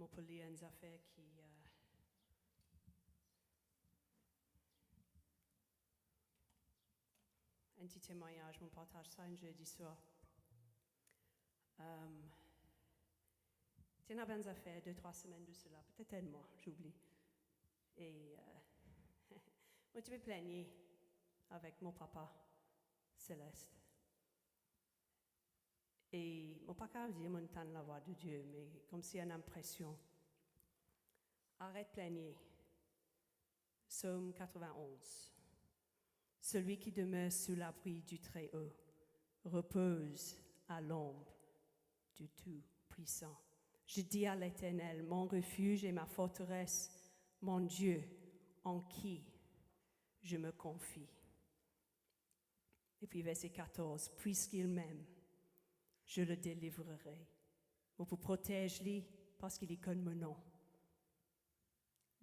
Mon pour lire une affaire qui... un petit témoignage, mon partage ça un jeudi soir. Tiens, à bonnes affaires, 2-3 semaines de cela, peut-être un mois, j'oublie. Et moi, je me plaignais avec mon papa céleste. Et mon papa dit, mon temps la voix de Dieu, mais comme si une impression. Arrête de plaigner. Psaume 91. Celui qui demeure sous l'abri du Très-Haut repose à l'ombre du Tout-Puissant. Je dis à l'Éternel, mon refuge et ma forteresse, mon Dieu, en qui je me confie. Et puis verset 14, puisqu'il m'aime, je le délivrerai. Vous protège-lui parce qu'il connaît mon nom.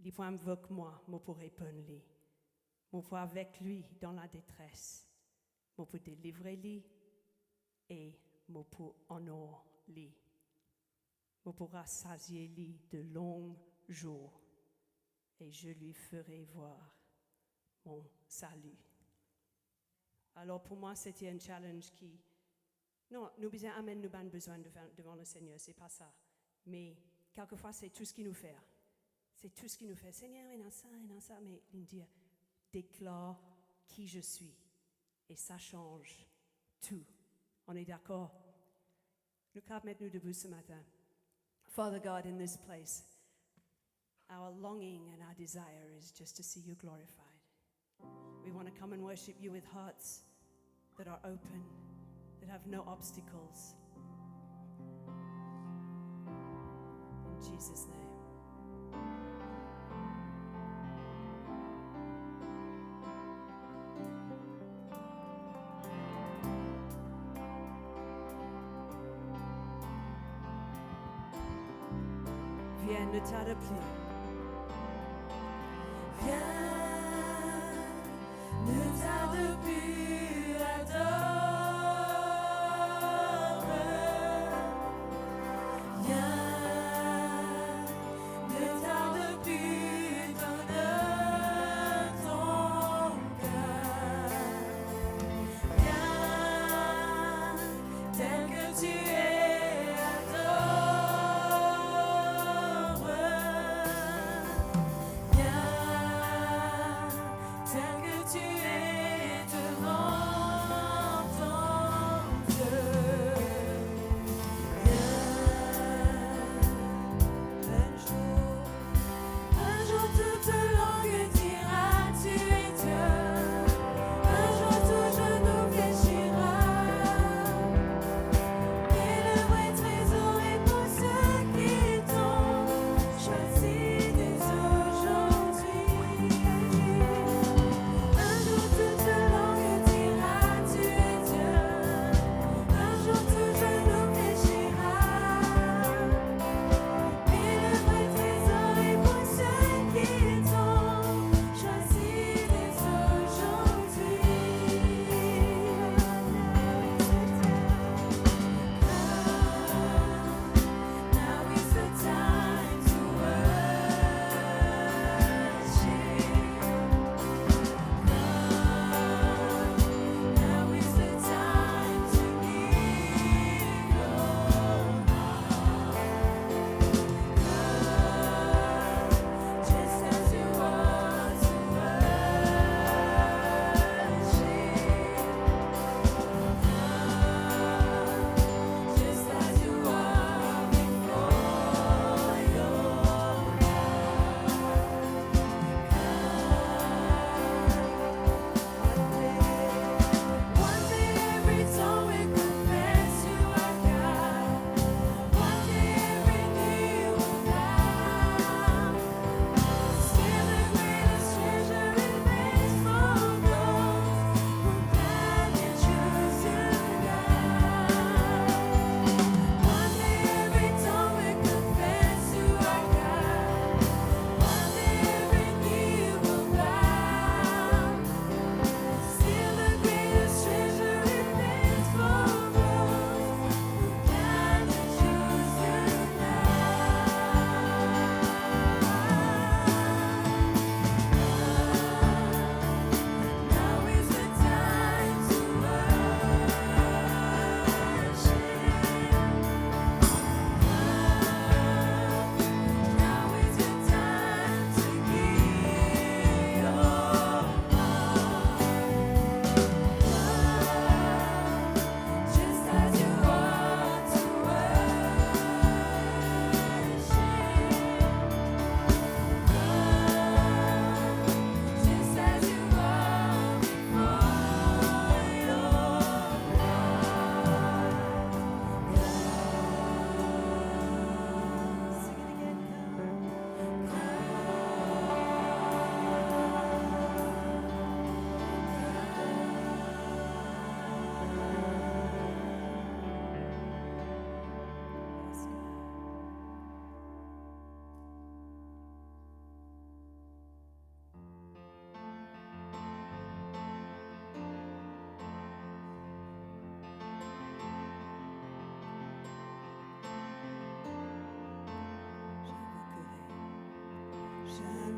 Il faut invoquer moi, moi pour répondre lui. Moi pour avec lui dans la détresse. Moi pour délivrer lui et moi pour honorer lui. Moi pour rassasier lui de longs jours et je lui ferai voir mon salut. Alors pour moi c'était un challenge qui non, nous disons amen, nous avons besoin devant le Seigneur, c'est pas ça. Mais quelquefois, c'est tout ce qu'il nous fait. C'est tout ce qu'il nous fait. Seigneur, il y a ça, mais il dit, déclare qui je suis. Et ça change tout. On est d'accord? Le cap met nous debout ce matin. Father God, in this place, our longing and our desire is just to see you glorified. We want to come and worship you with hearts that are open, that have no obstacles. In Jesus' name. Viens, ne tarde plus. Viens, ne tarde plus, adore. Tu es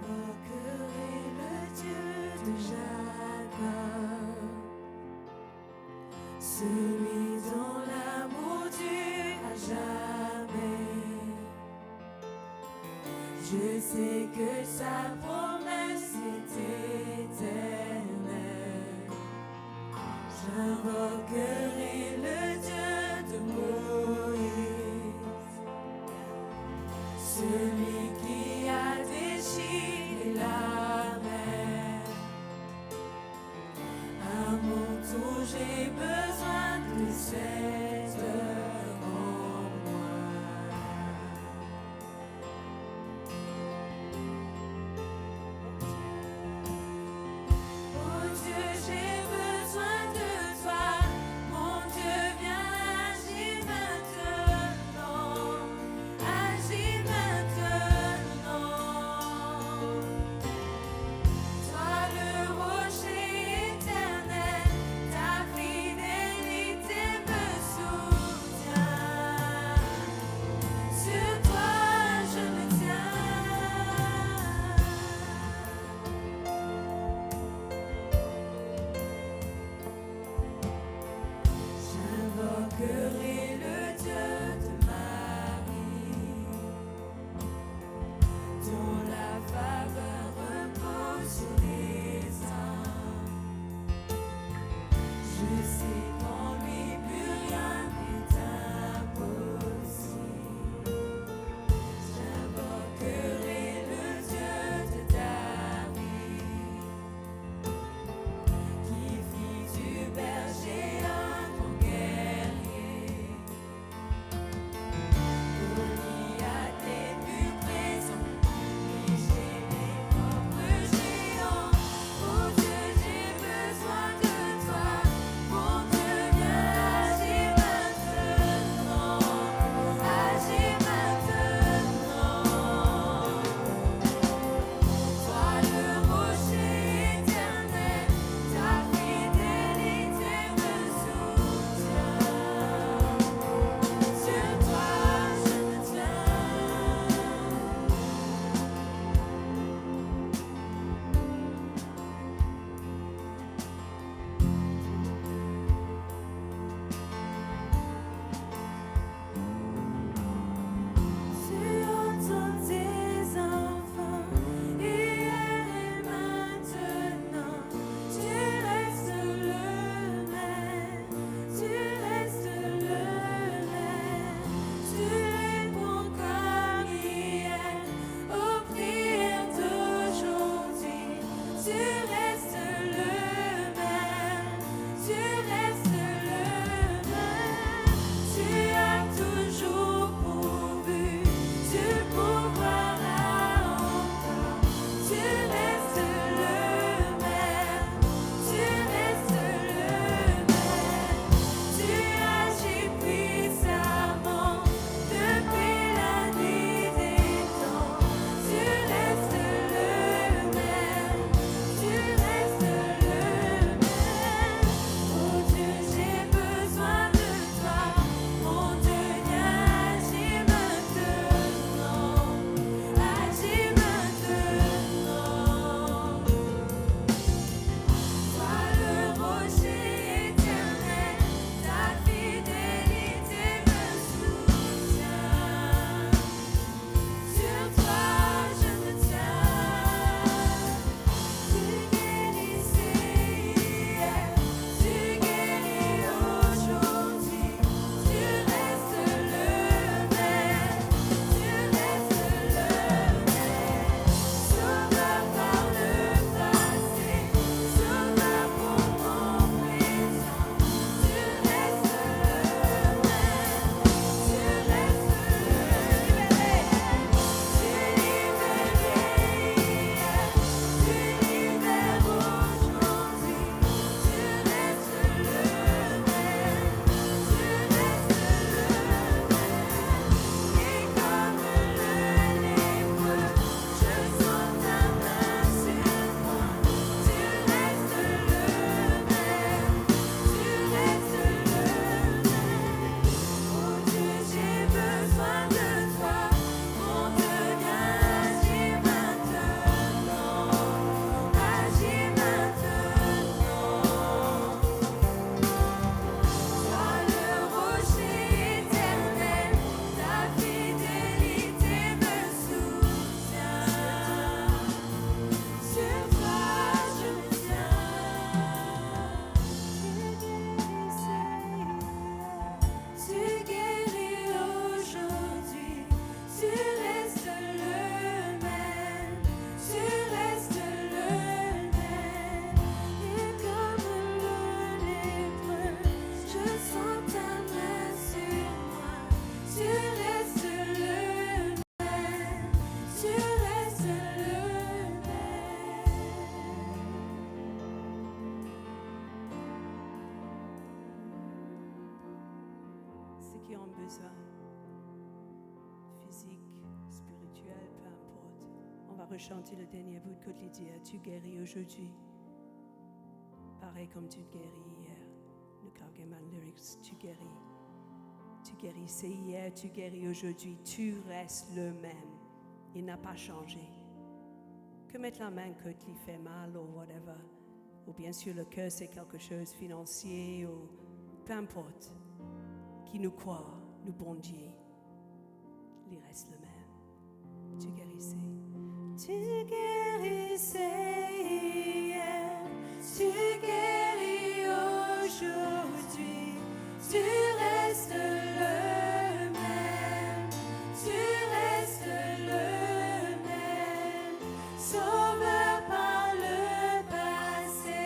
J'invoquerai le Dieu de Jacob, celui dont l'amour dure à jamais. Je sais que sa promesse est éternelle. J'invoquerai le Dieu de Moïse, celui qui a déchiré la mer. À mon tour, j'ai besoin de cette en moi. qui ont besoin, physique, spirituel, peu importe. On va rechanter le dernier bout de Lydia. Tu guéris aujourd'hui. Pareil comme tu guéris hier. Le Kargaman Lyrics, tu guéris. Tu guérissais hier, tu guéris aujourd'hui. Tu restes le même. Il n'a pas changé. Que mettre la main que tu lui fait mal ou whatever. Ou bien sûr le cœur c'est quelque chose de financier ou peu importe. Qui nous croit, nous bon Dieu. Il reste le même. Tu guérissais. Tu guérissais hier. Tu guéris aujourd'hui. Tu restes le même. Tu restes le même. Sauveur par le passé.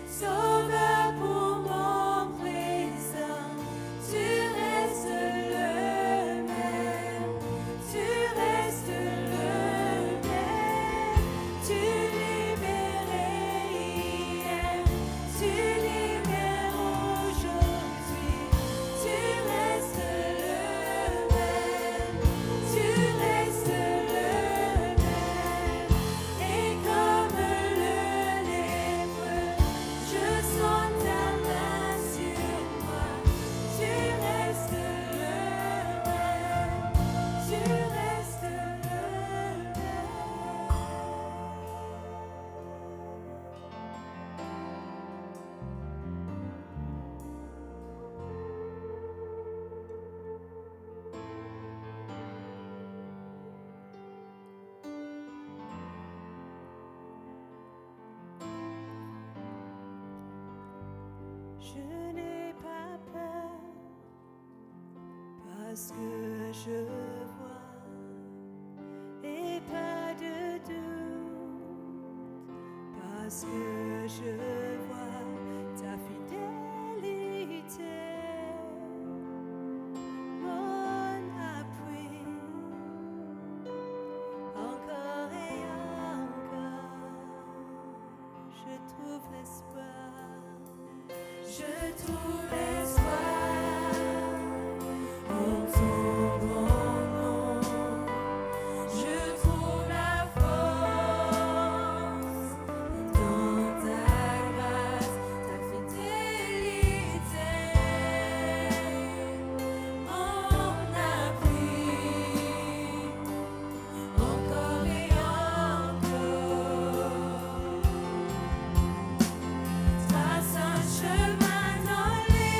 Sauveur pour mon présent. Tu restes le même. Tu restes le même. Tu libérais hier. Tu libères aujourd'hui. Tu restes le même. Tu restes le même. Et comme le lépreux, je sens ta main sur moi. Tu restes le même. Tu restes le même. Je n'ai pas peur parce que je vois et pas de doute parce que je vois ta fidélité, mon appui, encore et encore, je trouve l'espoir. Je trouve l'espoir en ton grand nom. Je trouve la force dans ta grâce, ta fidélité. Mon appui, encore et encore. Trace un chemin dans les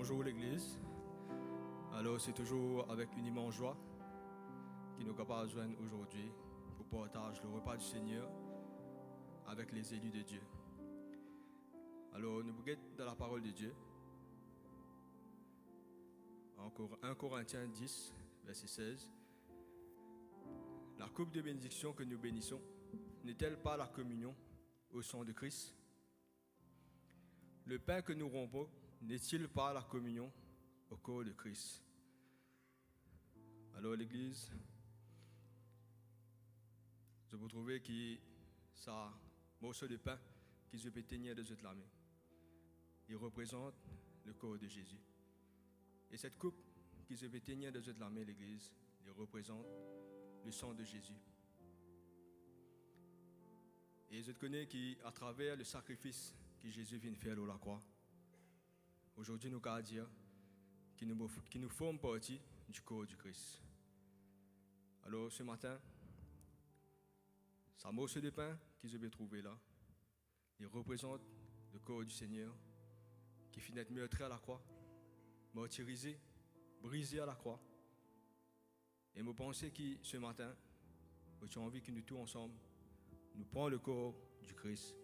Bonjour l'Église. Alors c'est toujours avec une immense joie qui nous capables de joindre aujourd'hui pour partager le repas du Seigneur avec les élus de Dieu. Alors, nous guettons dans la parole de Dieu. Encore 1 Corinthiens 10, verset 16. La coupe de bénédiction que nous bénissons n'est-elle pas la communion au sang de Christ? Le pain que nous rompons n'est-il pas la communion au corps de Christ? Alors l'Église, je vous trouve que ça morceau de pain qui se peut tenir de cette main, il représente le corps de Jésus. Et cette coupe qui se peut tenir de cette main, l'Église, il représente le sang de Jésus. Et je connais qu'à travers le sacrifice que Jésus vient faire à la croix, aujourd'hui nous pouvons dire qu'il nous forme partie du corps du Christ. Alors ce matin, ce morceau de pain que je vais trouver là, il représente le corps du Seigneur qui finit d'être meurtri à la croix, martyrisé, brisé à la croix. Et je pense que ce matin, j'ai envie que nous tous ensemble, nous prenons le corps du Christ,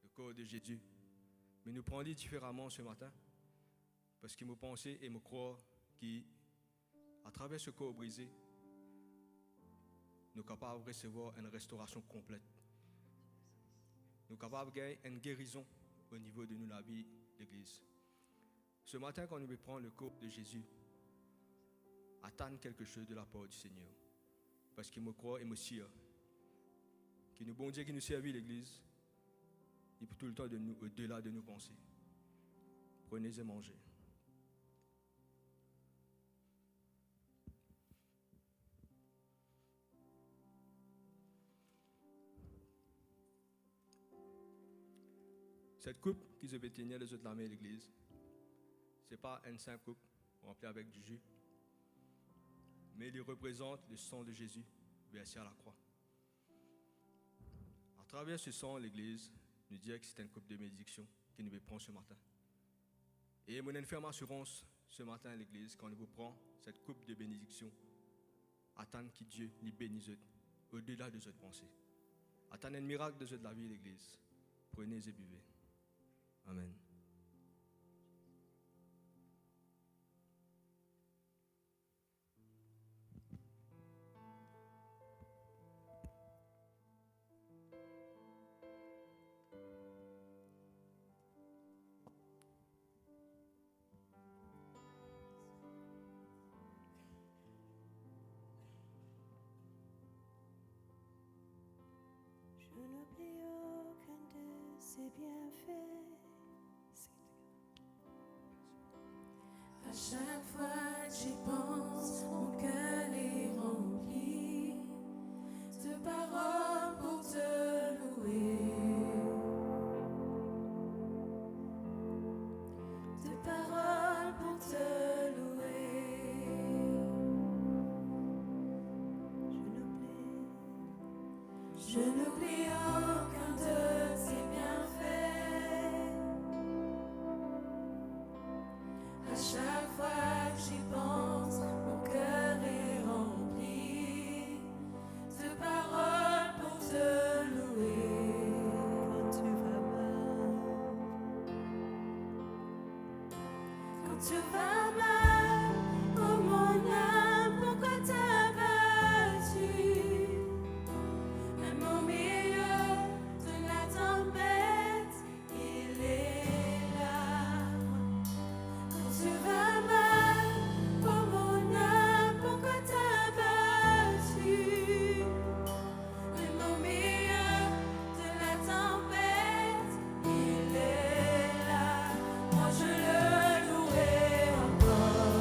le corps de Jésus, mais nous prenons différemment ce matin, parce que je pense et je crois qu'à travers ce corps brisé, nous sommes capables de recevoir une restauration complète. Nous sommes capables de gagner une guérison au niveau de nous, la vie de l'Église. Ce matin, quand nous prenons le corps de Jésus, attendre quelque chose de la part du Seigneur. Parce qu'il me croit et me sûr que nous, bon Dieu qui nous servit l'Église, il peut tout le temps de nous, au-delà de nos pensées. Prenez et mangez. Cette coupe qui se peut tenir les autres la main de l'Église, ce n'est pas une simple coupe remplie avec du jus, mais il représente le sang de Jésus versé à la croix. À travers ce sang, l'Église nous dit que c'est une coupe de bénédiction que nous prend ce matin. Et mon ferme assurance ce matin à l'Église, quand nous vous prend cette coupe de bénédiction, attendre que Dieu nous bénisse au-delà de votre pensée. Attendre un miracle de la vie de l'Église. Prenez et buvez. Amen. Je n'oublie aucun de ses bienfaits. À chaque fois que j'y pense, mon cœur est rempli de paroles pour te louer, de paroles pour te louer. Je n'oublie aucun de ses bienfaits. À chaque fois que j'y pense, mon cœur est rempli de paroles pour te louer. Quand tu vas mal, oh mon âme, pourquoi t'as battu? Même au milieu de la tempête, il est là. Quand tu vas mal, oh mon âme, pourquoi t'as battu? Même au milieu de la tempête, il est là. Moi je le louerai encore.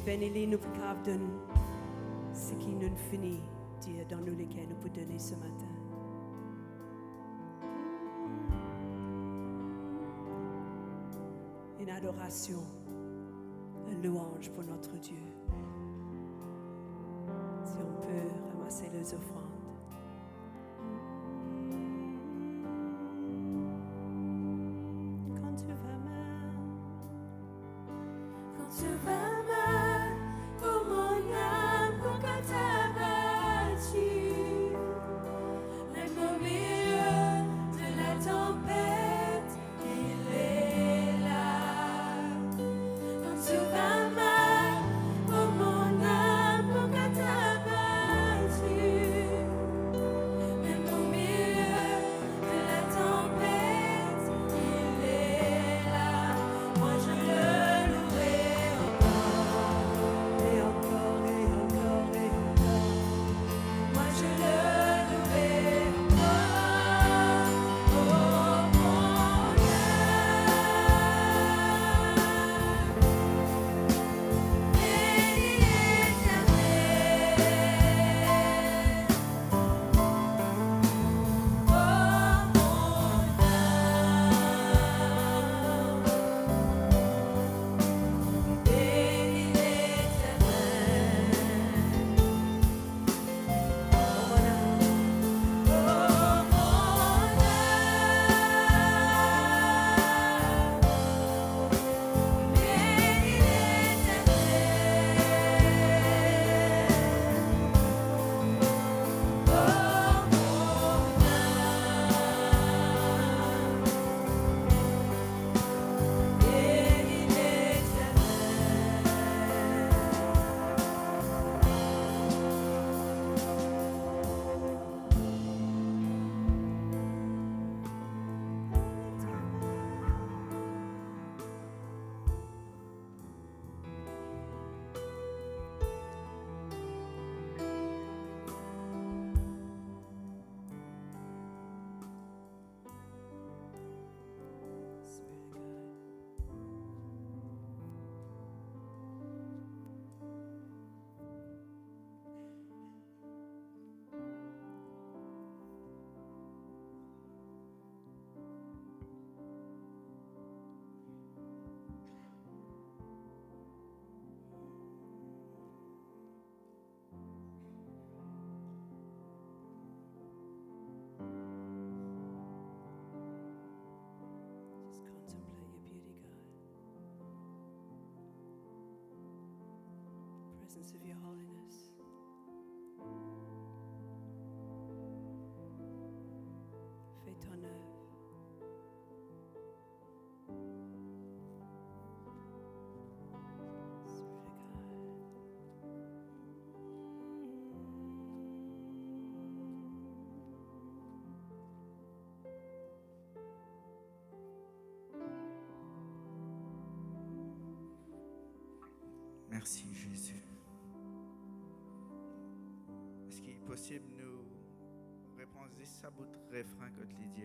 bénis-les, nous capables de ce qui nous finit, Dieu, dans nous lesquels nous pouvons donner ce matin. Une adoration, une louange pour notre Dieu. Si on peut ramasser les offrandes. Quand tu vas mal, Quand tu vas mal, oh mon âme, pourquoi t'as battu? Même au milieu de la tempête, il est là. Quand tu vas mal, oh mon âme, pourquoi t'as battu? Même au milieu de la tempête, il est là. Moi je le louerai encore. et encore, et encore, et encore. Moi je le louerai encore, oh mon âme. Bénis l'Éternel, oh mon âme. Bénis l'Éternel. Just contemplate your beauty, God. Presence of your holiness. Fais ton œuvre. Spirit of Merci Jésus. Est-ce qu'il est possible de nous répondre ça bout de refrain que tu dis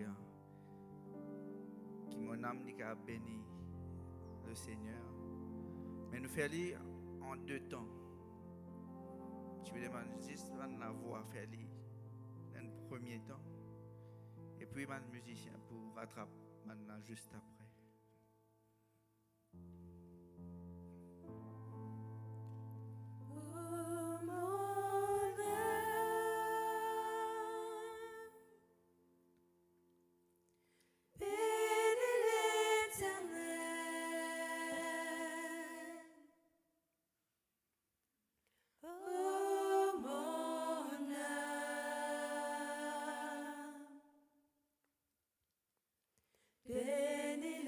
qui mon âme n'est qu'à bénir le Seigneur. Mais nous faisons lire en deux temps. Tu veux demander juste la voix faire lire dans le premier temps et puis le musicien pour rattraper maintenant juste après. Oh mon âme, bénis l'Éternel. Oh mon âme, bénis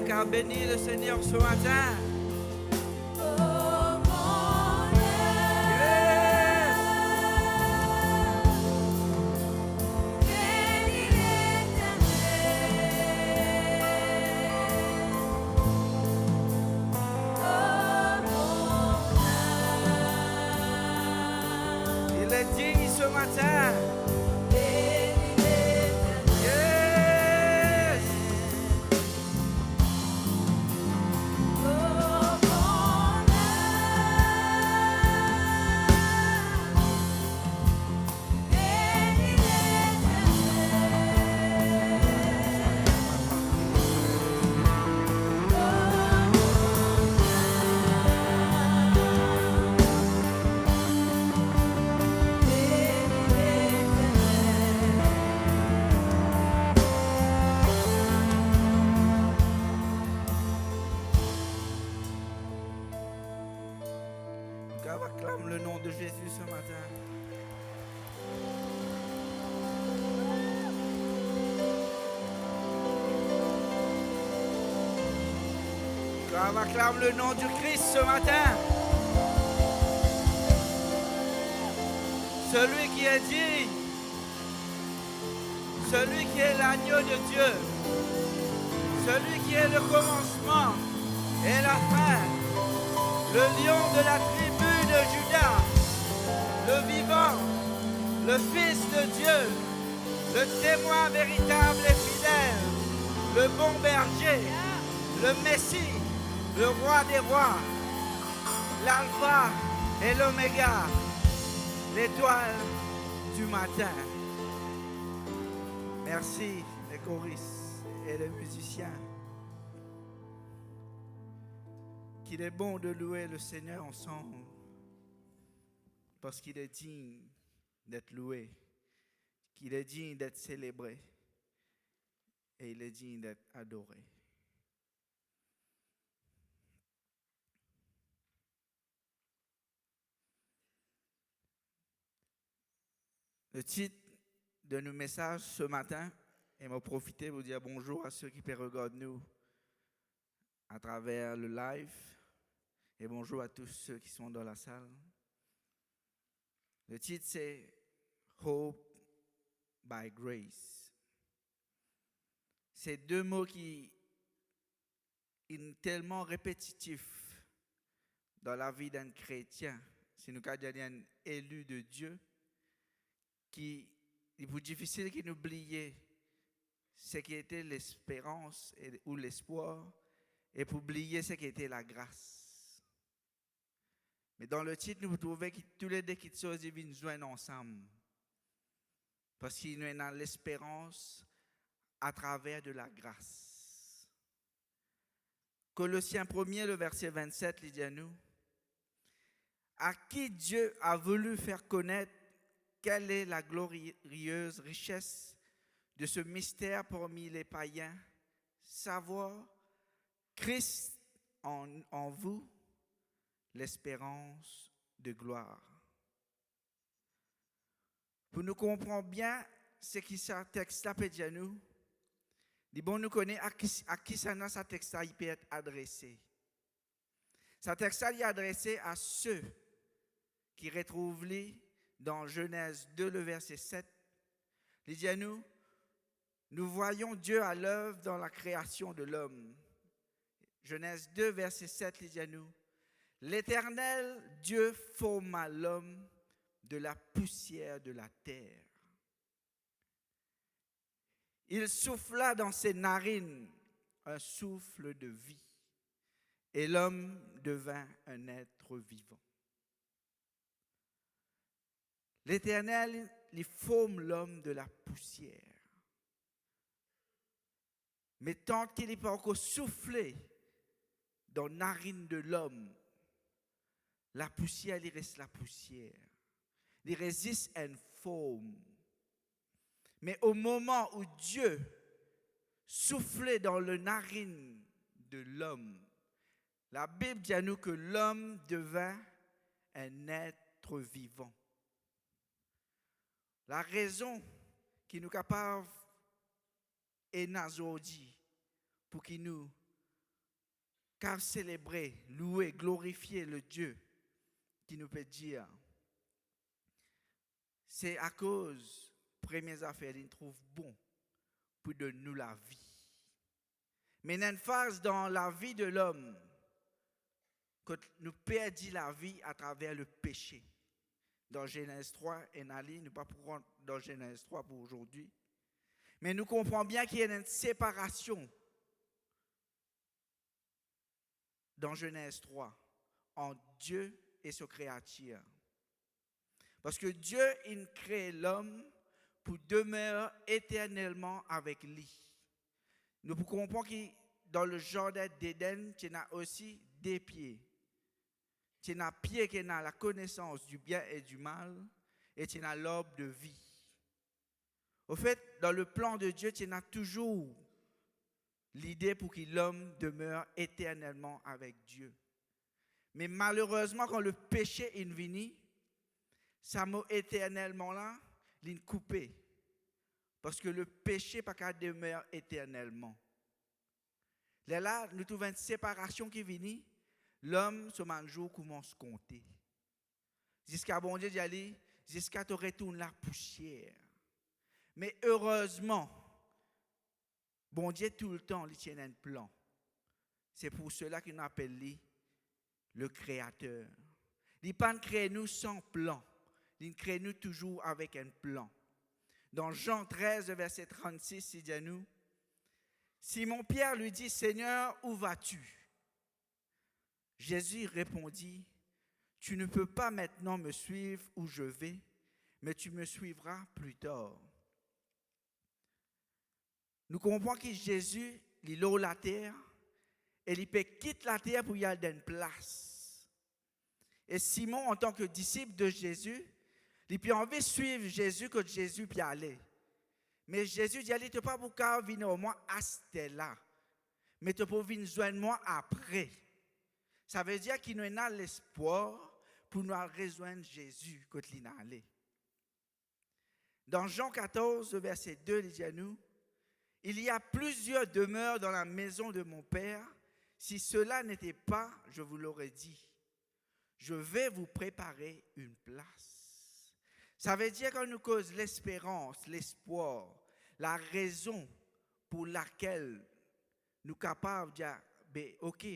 qu'à bénir le Seigneur ce matin? Oh mon Dieu, Yes. bénis l'Éternel. Oh mon âme, Il est digne ce matin. bénis l'Éternel. Yes. Oh mon âme, bénis On acclame le nom de Jésus ce matin. On acclame le nom du Christ ce matin. Celui qui est digne. Celui qui est l'agneau de Dieu. Celui qui est le commencement et la fin. Le lion de la tribu de Juda. Le vivant. Le Fils de Dieu. Le témoin véritable et fidèle. Le bon berger. Le Messie. Le roi des rois. L'alpha et l'oméga. L'étoile du matin. Merci les choristes et les musiciens. Qu'il est bon de louer le Seigneur ensemble parce qu'il est digne d'être loué, qu'il est digne d'être célébré et il est digne d'être adoré. Le titre de nos messages ce matin, et m'a profité pour dire bonjour à ceux qui peuvent regarder nous à travers le live, et bonjour à tous ceux qui sont dans la salle. Le titre c'est Hope by Grace. C'est deux mots qui sont tellement répétitifs dans la vie d'un chrétien, si nous avons un élu de Dieu, qui est plus difficile qu'il n'oublier ce qui était l'espérance ou l'espoir et pour oublier ce qui était la grâce. Mais dans le titre, nous trouvons que tous les deux qui sont viennent joindre ensemble. Parce qu'il y a l'espérance à travers de la grâce. Colossiens 1er, le verset 27, il dit à nous, à qui Dieu a voulu faire connaître quelle est la glorieuse richesse de ce mystère parmi les païens, savoir Christ en vous, l'espérance de gloire. Pour nous comprendre bien ce qui ce texte-là peut dire nous, bon, nous connaissons à qui ça texte-là peut être adressé. Ce texte-là est adressé à ceux qui retrouvent dans Genèse 2, le verset 7. Il dit à nous, nous voyons Dieu à l'œuvre dans la création de l'homme. Genèse 2, verset 7, il dit à nous, l'Éternel Dieu forma l'homme de la poussière de la terre. Il souffla dans ses narines un souffle de vie, et l'homme devint un être vivant. L'Éternel, il forme l'homme de la poussière. Mais tant qu'il n'est pas encore soufflé dans la narine de l'homme, la poussière, il reste la poussière. Il résiste à une forme. Mais au moment où Dieu soufflait dans le narine de l'homme, la Bible dit à nous que l'homme devint un être vivant. La raison qui nous capable est aujourd'hui pour qu'il nous car célébrer, louer, glorifier le Dieu qui nous peut dire, c'est à cause, premières affaires, il trouve bon pour donner nous la vie. Mais il y a une phase dans la vie de l'homme que nous perdons la vie à travers le péché. Dans Genèse 3, et Nali, nous ne pas pour rentrer dans Genèse 3 pour aujourd'hui. Mais nous comprenons bien qu'il y a une séparation dans Genèse 3 entre Dieu et sa créature. Parce que Dieu, il crée l'homme pour demeurer éternellement avec lui. Nous comprenons que dans le jardin d'Éden, tu as aussi des pieds. Tu as pied qui a la connaissance du bien et du mal, et tu as l'arbre de vie. Au fait, dans le plan de Dieu, tu as toujours l'idée pour que l'homme demeure éternellement avec Dieu. Mais malheureusement, quand le péché est venu, ça mot éternellement là, il est coupé. Parce que le péché pas qu'à demeurer éternellement. Là, nous trouvons une séparation qui vient. L'homme, ce jour, commence à compter. Jusqu'à bon Dieu dit, jusqu'à tu retournes la poussière. Mais heureusement, bon Dieu tout le temps, il tient un plan. C'est pour cela qu'il nous appelle le Créateur. Il ne pas créer nous sans plan. Il crée nous toujours avec un plan. Dans Jean 13, verset 36, il dit à nous, Simon-Pierre lui dit, Seigneur, où vas-tu? Jésus répondit, tu ne peux pas maintenant me suivre où je vais, mais tu me suivras plus tard. Nous comprenons que Jésus, il est la terre, et il peut quitter la terre pour y aller dans une place. Et Simon, en tant que disciple de Jésus, il peut envie de suivre Jésus que Jésus peut aller. Mais Jésus dit, tu ne peux pas venir au moins à ce là, mais tu peux venir joindre moi après. Ça veut dire qu'il nous a l'espoir pour nous rejoindre Jésus quand il est allé. Dans Jean 14, verset 2, il dit à nous, il y a plusieurs demeures dans la maison de mon Père. Si cela n'était pas, je vous l'aurais dit. Je vais vous préparer une place. Ça veut dire qu'on nous cause l'espérance, l'espoir, la raison pour laquelle nous sommes capables de dire, ok,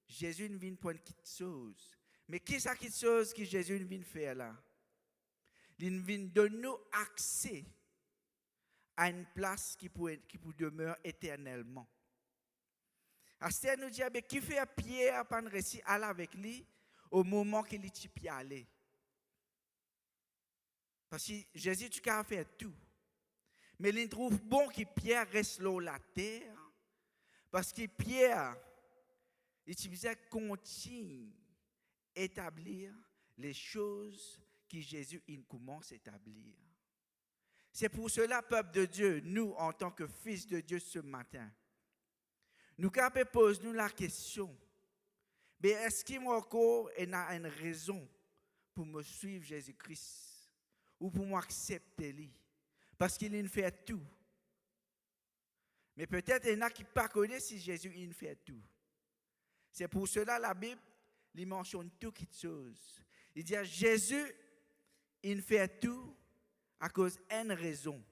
Jésus ne vient pour une petite chose. Mais qu'est-ce que cette chose que Jésus vient faire là? Il vient donner nous accès à une place qui peut demeurer éternellement. Astère nous dit, qui fait Pierre à pas récit aller avec lui au moment qu'il est allé. Parce que Jésus, tu as fait tout. Mais il trouve bon que Pierre reste là la terre. Parce que Pierre, il continue à établir les choses que Jésus commence à établir. C'est pour cela, peuple de Dieu, nous, en tant que fils de Dieu ce matin, nous pouvons poser la question, mais est-ce qu'il y a encore une raison pour me suivre Jésus-Christ ou pour m'accepter lui? Parce qu'il fait tout. Mais peut-être il y en a qui ne connaissent pas si Jésus il fait tout. C'est pour cela la Bible il mentionne toutes les choses. Il dit à Jésus, il fait tout à cause d'une raison.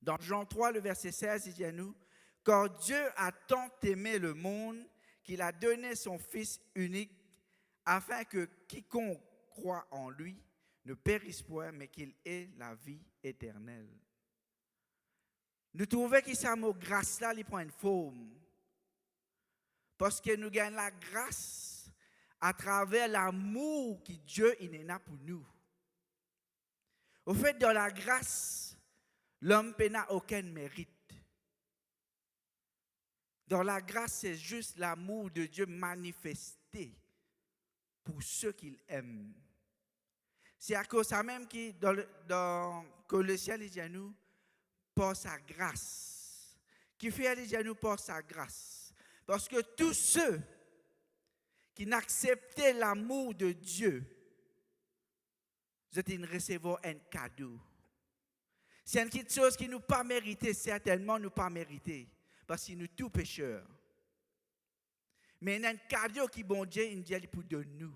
Dans Jean 3, le verset 16, il dit à nous, « Car Dieu a tant aimé le monde qu'il a donné son Fils unique, afin que quiconque croit en lui ne périsse point, mais qu'il ait la vie éternelle. » Nous trouvons que ce mot « grâce » là, il prend une forme. Parce que nous gagnons la grâce à travers l'amour que Dieu il a pour nous. Au fait, dans la grâce, l'homme n'a aucun mérite. Dans la grâce, c'est juste l'amour de Dieu manifesté pour ceux qu'il aime. C'est à cause de ça même que dans Colossiens, il dit à nous, par sa grâce. Qui fait, il dit à nous, par sa grâce. Parce que tous ceux qui n'acceptaient l'amour de Dieu, vous êtes recevoir un cadeau. C'est une petite chose qui nous pas mérité, certainement nous pas mérité, parce que nous tous pécheurs. Mais il y a un cadeau qui bon Dieu il dit pour de nous,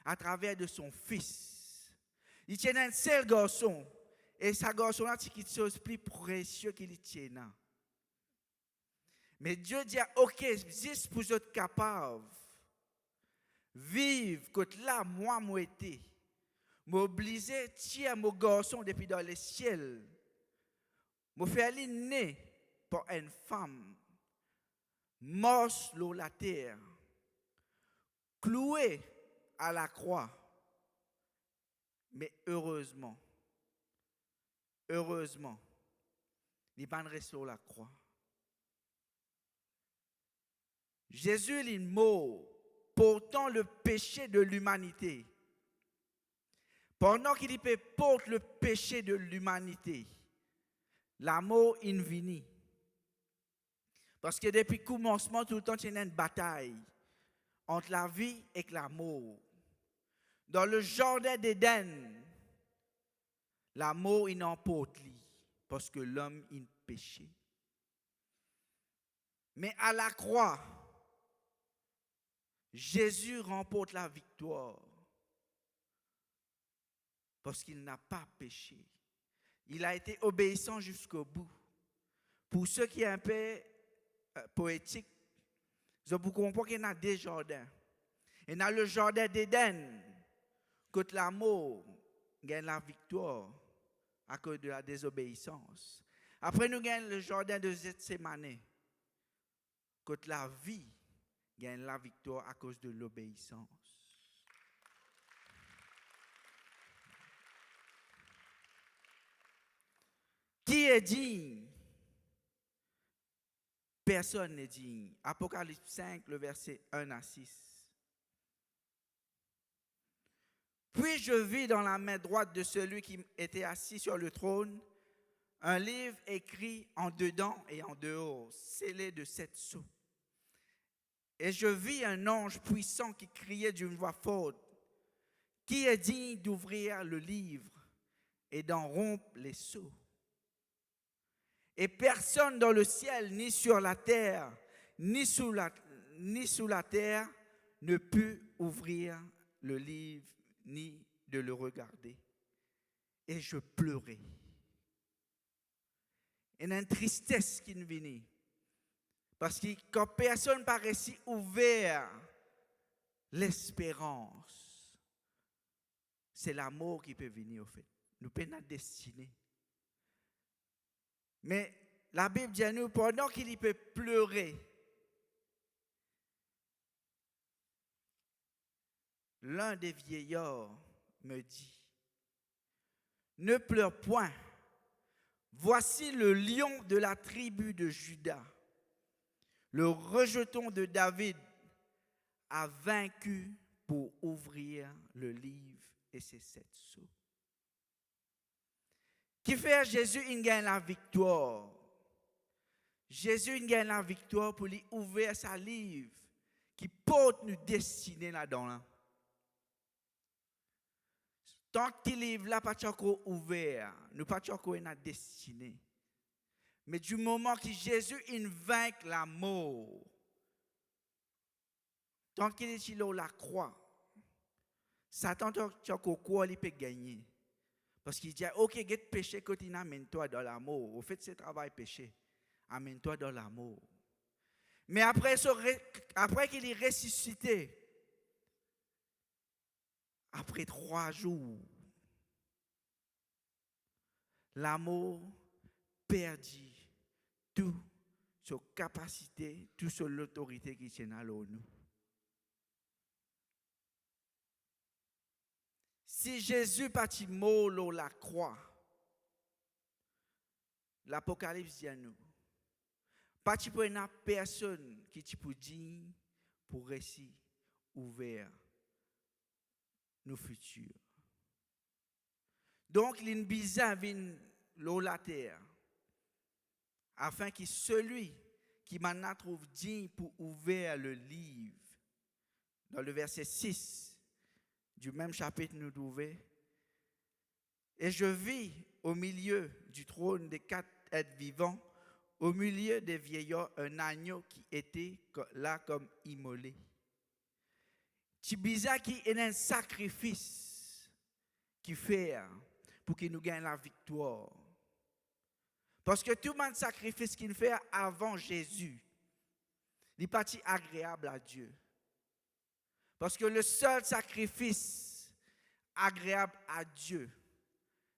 à travers de son fils. Il tient un seul garçon, et ce garçon-là, c'est quelque chose de plus précieux qu'il tient. Mais Dieu dit, ok, juste pour être capable, vivre comme là, moi été, m'obliger, tiens mon garçon depuis dans le ciel, me faire né pour une femme, mort sur la terre, cloué à la croix. Mais heureusement, il n'est pas resté sur la croix. Jésus est mort portant le péché de l'humanité. Pendant qu'il porte le péché de l'humanité, l'amour infini. Parce que depuis le commencement, tout le temps, il y a une bataille entre la vie et l'amour. Dans le jardin d'Éden, l'amour, il n'emporte lui, parce que l'homme, il péché. Mais à la croix, Jésus remporte la victoire, parce qu'il n'a pas péché. Il a été obéissant jusqu'au bout. Pour ceux qui sont un peu poétiques, vous comprenez qu'il y a des jardins. Il y a le jardin d'Éden, que l'amour gagne la victoire à cause de la désobéissance. Après, nous gagnons le jardin de Gethsémane, que la vie gagne la victoire à cause de l'obéissance. Qui est digne? Personne n'est digne. Apocalypse 5, le verset 1 à 6. Puis je vis dans la main droite de celui qui était assis sur le trône un livre écrit en dedans et en dehors, scellé de 7 sceaux. Et je vis un ange puissant qui criait d'une voix forte, « Qui est digne d'ouvrir le livre et d'en rompre les sceaux ?» Et personne dans le ciel, ni sur la terre, ni sous la terre, ne put ouvrir le livre, ni de le regarder. Et je pleurais. Il y a une tristesse qui nous venait. Parce que quand personne n'a réussi à ouvrir l'espérance, c'est l'amour qui peut venir au fait. Nous sommes notre destinée. Mais la Bible dit à nous, pendant qu'il peut pleurer, l'un des vieillards me dit, « Ne pleure point, voici le lion de la tribu de Juda, le rejeton de David a vaincu pour ouvrir le livre et ses 7 sceaux. » Qui fait Jésus, il gagne la victoire. Jésus, il gagne la victoire pour lui ouvrir sa livre qui porte nous destiner là-dedans. Là. Tant que ce livre là pas encore ouvert, nous pas encore notre destinée. Mais du moment que Jésus il vainc la mort, tant qu'il est sur la croix, Satan tant quoi il peut gagner. Parce qu'il dit, ok, get péché, continue, amène-toi dans l'amour. Au fait, c'est travail péché. Amène-toi dans l'amour. Mais après qu'il est ressuscité, après 3 jours, l'amour perdit toute sa capacité, toute son autorité qui tient à nous. Si Jésus partit mort sur la croix, l'Apocalypse dit à nous, pas de personne qui peut dire pour récit ouvert nos futurs. Donc, il y a une bizarre sur la terre, afin que celui qui maintenant trouve digne pour ouvrir le livre, dans le verset 6 du même chapitre, nous trouvons, et je vis au milieu du trône des 4 êtres vivants, au milieu des vieillards un agneau qui était là comme immolé. C'est bizarre qu'il y ait un sacrifice qui fait pour qu'il nous gagne la victoire. Parce que tout le monde sacrifice qu'il fait avant Jésus, il n'est pas agréable à Dieu. Parce que le seul sacrifice agréable à Dieu,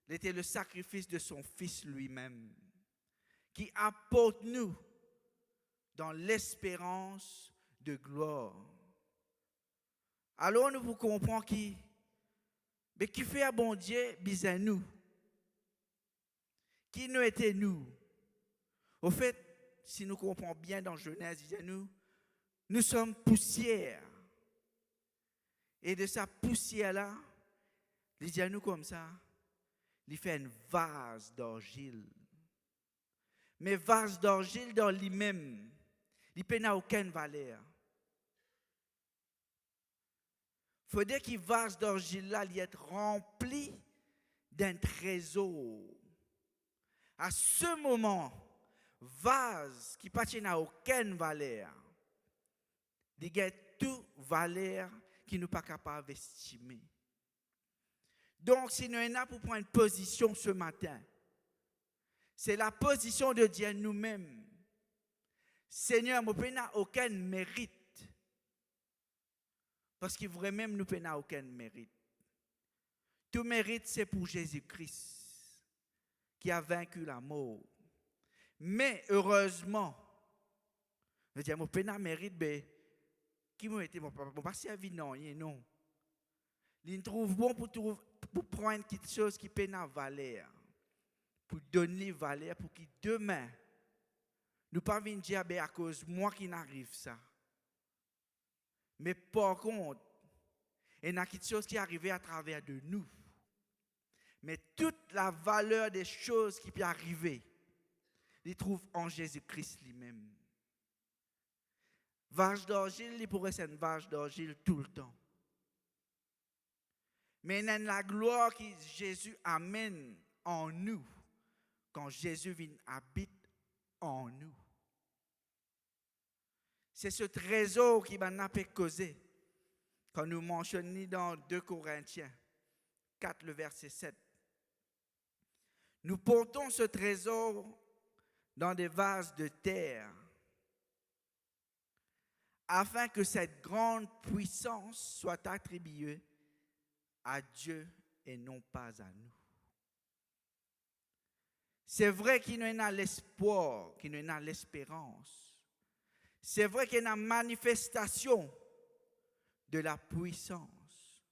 était le sacrifice de son Fils lui-même, qui apporte nous dans l'espérance de gloire. Alors nous comprenons qui fait à bon Dieu, bisous nous. Qui nous était nous? Au fait, si nous comprenons bien dans Genèse, nous sommes poussière. Et de sa poussière-là, il dit à nous comme ça, il fait une vase d'argile. Mais vase d'argile dans lui-même, il n'a aucune valeur. Il faudrait que vase d'argile-là soit rempli d'un trésor. À ce moment, vase qui n'a aucune valeur, il a toute valeur qui nous pas capable d'estimer. Donc, si nous sommes là pour prendre une position ce matin, c'est la position de Dieu nous-mêmes. Seigneur, nous n'avons aucun mérite. Parce qu'il vraiment nous n'avons aucun mérite. Tout mérite, c'est pour Jésus-Christ, qui a vaincu la mort. Mais heureusement, nous disons, nous n'avons mérite, mais qui m'a été, mon pas servi, non. Il trouve bon pour prendre quelque chose qui peut avoir valeur, pour donner valeur, pour que demain, nous ne pas venir dire à cause de moi qui n'arrive ça. Mais par contre, il y a quelque chose qui est arrivé à travers de nous. Mais toute la valeur des choses qui peuvent arriver, il trouve en Jésus-Christ lui-même. Vache d'argile, il pourrait être une vache d'argile tout le temps. Mais il y a la gloire que Jésus amène en nous quand Jésus vient habite en nous. C'est ce trésor qui m'a causé quand nous mentionnons dans 2 Corinthiens 4, le verset 7. Nous portons ce trésor dans des vases de terre afin que cette grande puissance soit attribuée à Dieu et non pas à nous. C'est vrai qu'il y a l'espoir, qu'il y a l'espérance. C'est vrai qu'il y a une manifestation de la puissance.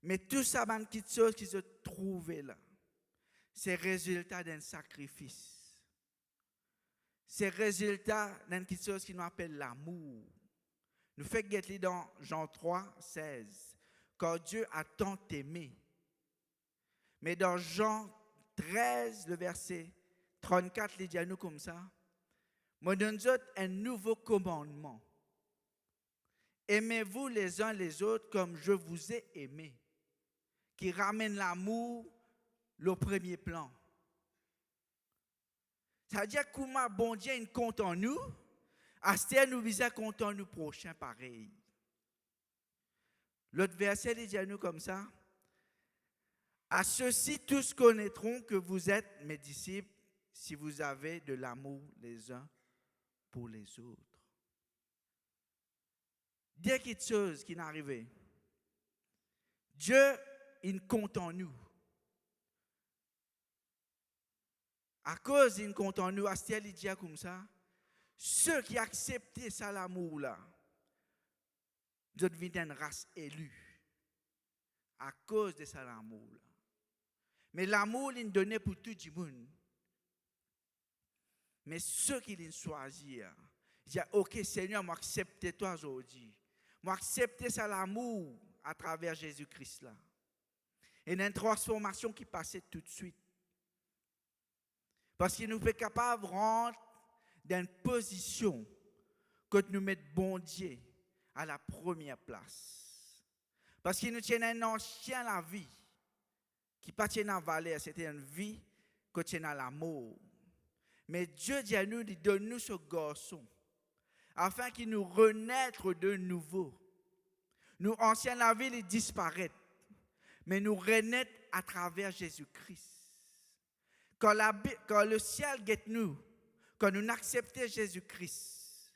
Mais tout ça, c'est quelque chose qui se trouve là. C'est le résultat d'un sacrifice. C'est le résultat d'une quelque chose qui nous appelle l'amour. Nous faisons guetter dans Jean 3, 16. Car Dieu a tant aimé. Mais dans Jean 13, le verset 34, il dit à nous comme ça. Moi, donne un nouveau commandement. Aimez-vous les uns les autres comme je vous ai aimé. Qui ramène l'amour au premier plan. Ça veut dire que bon Dieu il compte en nous, Astère nous vise à compter en nous prochains pareil. L'autre verset il dit à nous comme ça. À ceux-ci tous connaîtront que vous êtes mes disciples si vous avez de l'amour les uns pour les autres. Dès qu'il y a quelque chose qui est arrivé, Dieu il compte en nous. À cause d'une compte en nous, Astère il dit comme ça, ceux qui acceptent ça l'amour là, Dieu devient une race élue. À cause de ça l'amour là. Mais l'amour il est donné pour tout le monde. Mais ceux qui l'ont choisi, ils disent, ok Seigneur, moi accepte toi aujourd'hui. Moi accepte ça l'amour à travers Jésus-Christ là. Et il y a une transformation qui passe tout de suite. Parce qu'il nous fait capable de rentrer dans une position que nous mettons bon Dieu à la première place. Parce qu'il nous tient un ancien la vie qui ne tient pas valeur, c'était une vie qui tient à l'amour. Mais Dieu dit à nous, il donne-nous ce garçon, afin qu'il nous renaisse de nouveau. Nous, anciens la vie, ils disparaissent, mais nous renaître à travers Jésus-Christ. Quand le ciel guette nous, quand nous acceptons Jésus-Christ,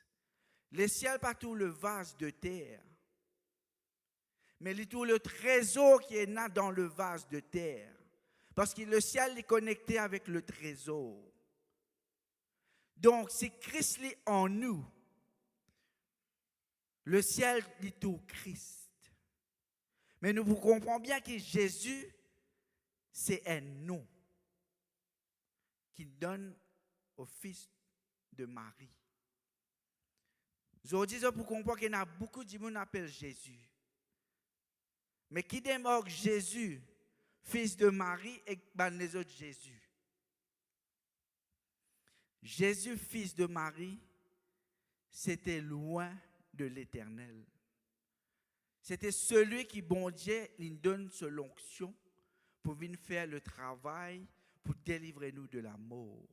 le ciel pas tout le vase de terre, mais tout le trésor qui est là dans le vase de terre. Parce que le ciel est connecté avec le trésor. Donc, si Christ est en nous, le ciel est tout Christ. Mais nous comprenons bien que Jésus, c'est un nom qu'il donne au fils de Marie. Aujourd'hui, pour comprendre qu'il y a beaucoup de gens qui appellent Jésus. Mais qui démarque Jésus, fils de Marie, et les autres Jésus? Jésus, fils de Marie, c'était loin de l'Éternel. C'était celui qui, bon Dieu, lui donne son onction pour venir faire le travail, pour délivrer nous de la mort.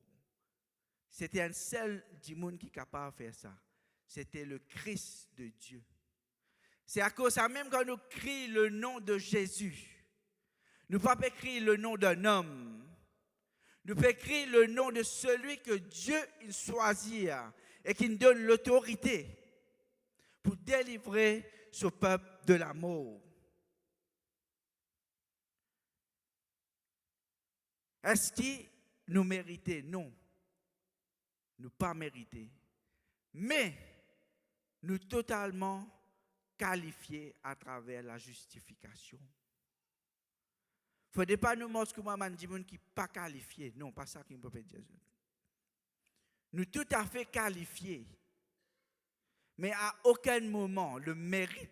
C'était un seul du monde qui est capable de faire ça. C'était le Christ de Dieu. C'est à cause de ça, même quand nous crions le nom de Jésus, nous ne pouvons pas crier le nom d'un homme. Nous pouvons crier le nom de celui que Dieu il choisit et qui nous donne l'autorité pour délivrer ce peuple de la mort. Est-ce qu'il nous méritait? Non. Nous pas mérité. Mais nous totalement qualifiés à travers la justification. Il ne faut pas nous montrer que moi, je dis qui pas qualifié. Non, pas ça qui me peut dire. Nous tout à fait qualifiés. Mais à aucun moment, le mérite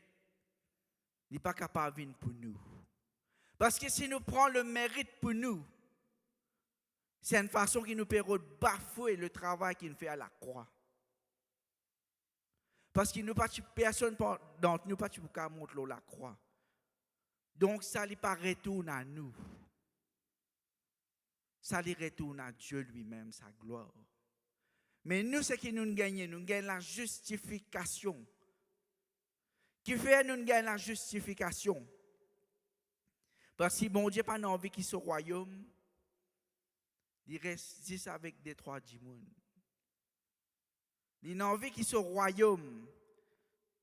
n'est pas capable de venir pour nous. Parce que si nous prenons le mérite pour nous, c'est une façon qui nous permet de bafouer le travail qu'il fait à la croix. Parce qu'il n'y a pas personne d'entre nous qui peut montrer la croix. Donc, ça ne pas retourne à nous. Ça lui retourne à Dieu lui-même, sa gloire. Mais nous, ce que nous gagnons la justification. Qui fait nous gagnons la justification? Parce que bon Dieu n'a pas envie qu'il soit au royaume, il reste juste avec des trois djimoun. Il a envie qu'il soit au royaume,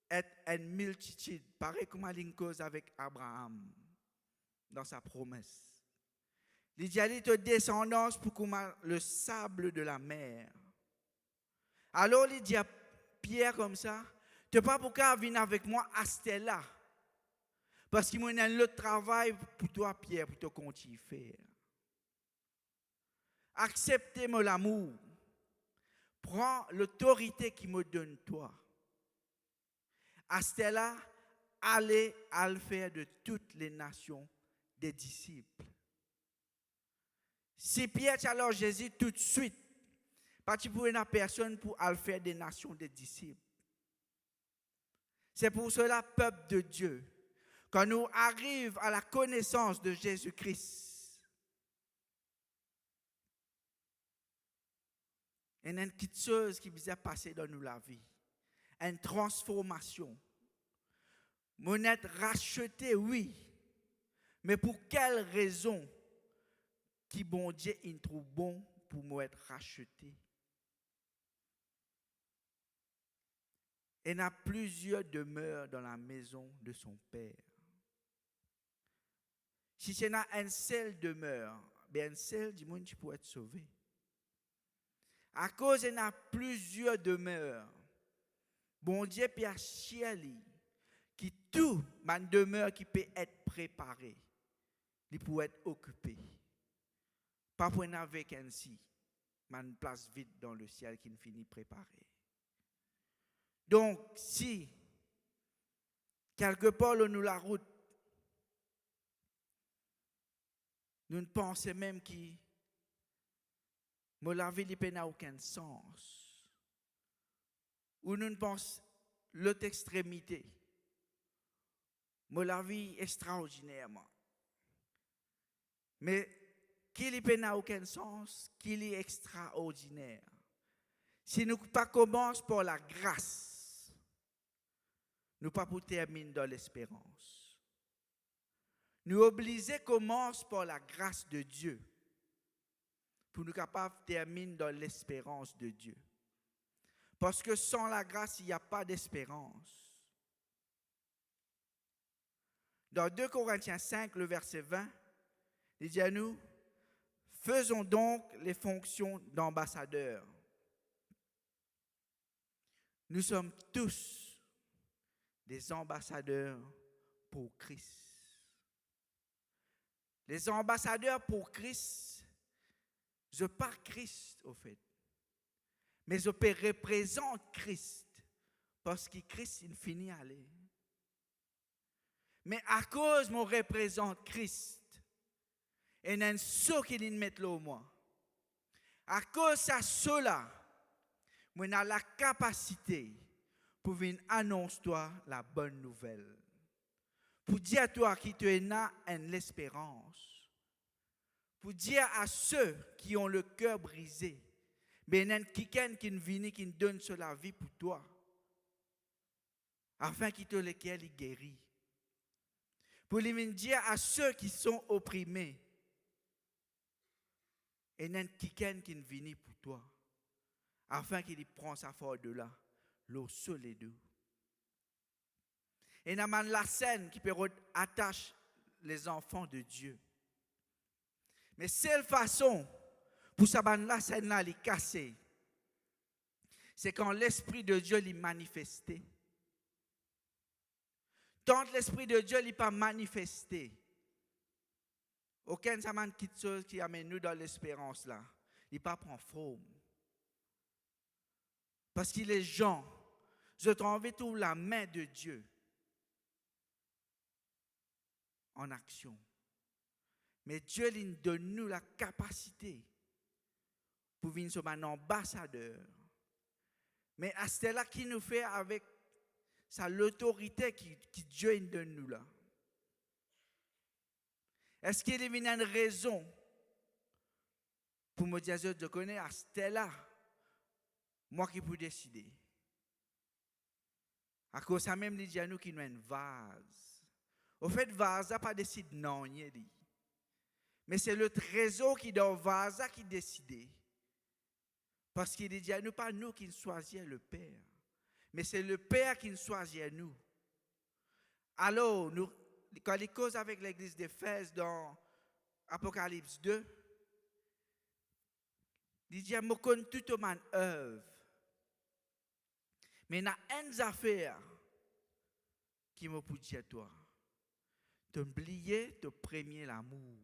être une multitude, pareil comme il cause avec Abraham dans sa promesse. Il dit à ta descendance pour comme le sable de la mer. Alors il dit à Pierre comme ça, tu n'as pas pourquoi venir avec moi à Stella. Parce qu'il y a un autre travail pour toi, Pierre, pour te continuer à faire. Acceptez-moi l'amour. Prends l'autorité qui me donne toi. À Stella, allez à le faire de toutes les nations des disciples. Si Pierre alors Jésus tout de suite, pas pour une personne pour le faire des nations des disciples. C'est pour cela, peuple de Dieu, quand nous arrivons à la connaissance de Jésus-Christ, il y a une petite chose qui vous a passé dans nous la vie, une transformation. Mon être racheté, oui, mais pour quelle raison qui bon Dieu il trouve bon pour moi être racheté? Il y a plusieurs demeures dans la maison de son Père. Si c'est une seule demeure, bien une seule du monde qui peut être sauvé. À cause il y a plusieurs demeures, bon Dieu Pierre Chiali, qui tout ma demeure qui peut être préparée, il peut être occupé. Pas pour une vacancy, mais une place vide dans le ciel qui ne finit préparée. Donc, si, quelque part, nous la route, nous ne pensons même que la vie n'a aucun sens. Ou nous ne pensons l'autre extrémité. La vie extraordinairement. Mais qui n'a aucun sens, qui est extraordinaire. Si nous pas commençons par la grâce, nous pas pour terminer dans l'espérance. Nous obligés commence par la grâce de Dieu pour nous capables de terminer dans l'espérance de Dieu. Parce que sans la grâce, il n'y a pas d'espérance. Dans 2 Corinthiens 5, le verset 20, il dit à nous, faisons donc les fonctions d'ambassadeurs. Nous sommes tous des ambassadeurs pour Christ. Les ambassadeurs pour Christ, je pas Christ au fait, mais je peux représenter Christ parce que Christ il finit à aller. Mais à cause mon représente Christ, et n'a ce qu'il met là au moi. À cause de cela, moi j'ai la capacité pour venir annoncer toi la bonne nouvelle. Pour dire à toi qui tu es là en l'espérance. Pour dire à ceux qui ont le cœur brisé, mais il y a quelqu'un qui vient qui donne sur la vie pour toi. Afin qu'il te lequel il guérit. Pour lui dire à ceux qui sont opprimés, et il y a quelqu'un qui vient pour toi. Afin qu'il prenne sa force de là, l'eau sur les deux. Et il y a la scène qui peut attacher les enfants de Dieu. Mais seule façon pour ça la scène là les casser, c'est quand l'esprit de Dieu l'est manifesté. Tant l'esprit de Dieu n'est pas manifesté, aucun saman chose qui amène nous dans l'espérance là, il pas prend forme. Parce que les gens, je trouve tout la main de Dieu en action. Mais Dieu il donne nous la capacité pour venir sur un ambassadeur. Mais à ce là qui nous fait avec l'autorité qui Dieu donne nous là. Est-ce qu'il y a une raison pour me dire je connais à ce là moi qui peux décider. À cause ça même il dit à nous qu'il nous a une vase. Au fait vase n'a pas décidé non mais c'est le trésor qui dans vase qui décide. Parce qu'il dit à nous pas nous qui choisissons le Père. Mais c'est le Père qui nous choisit nous. Alors, nous, quand il cause avec l'église d'Éphèse dans Apocalypse 2, il dit, je connais toute mon œuvre. Mais il y a une affaire qui me peut dire à toi. T'oublier de premier l'amour.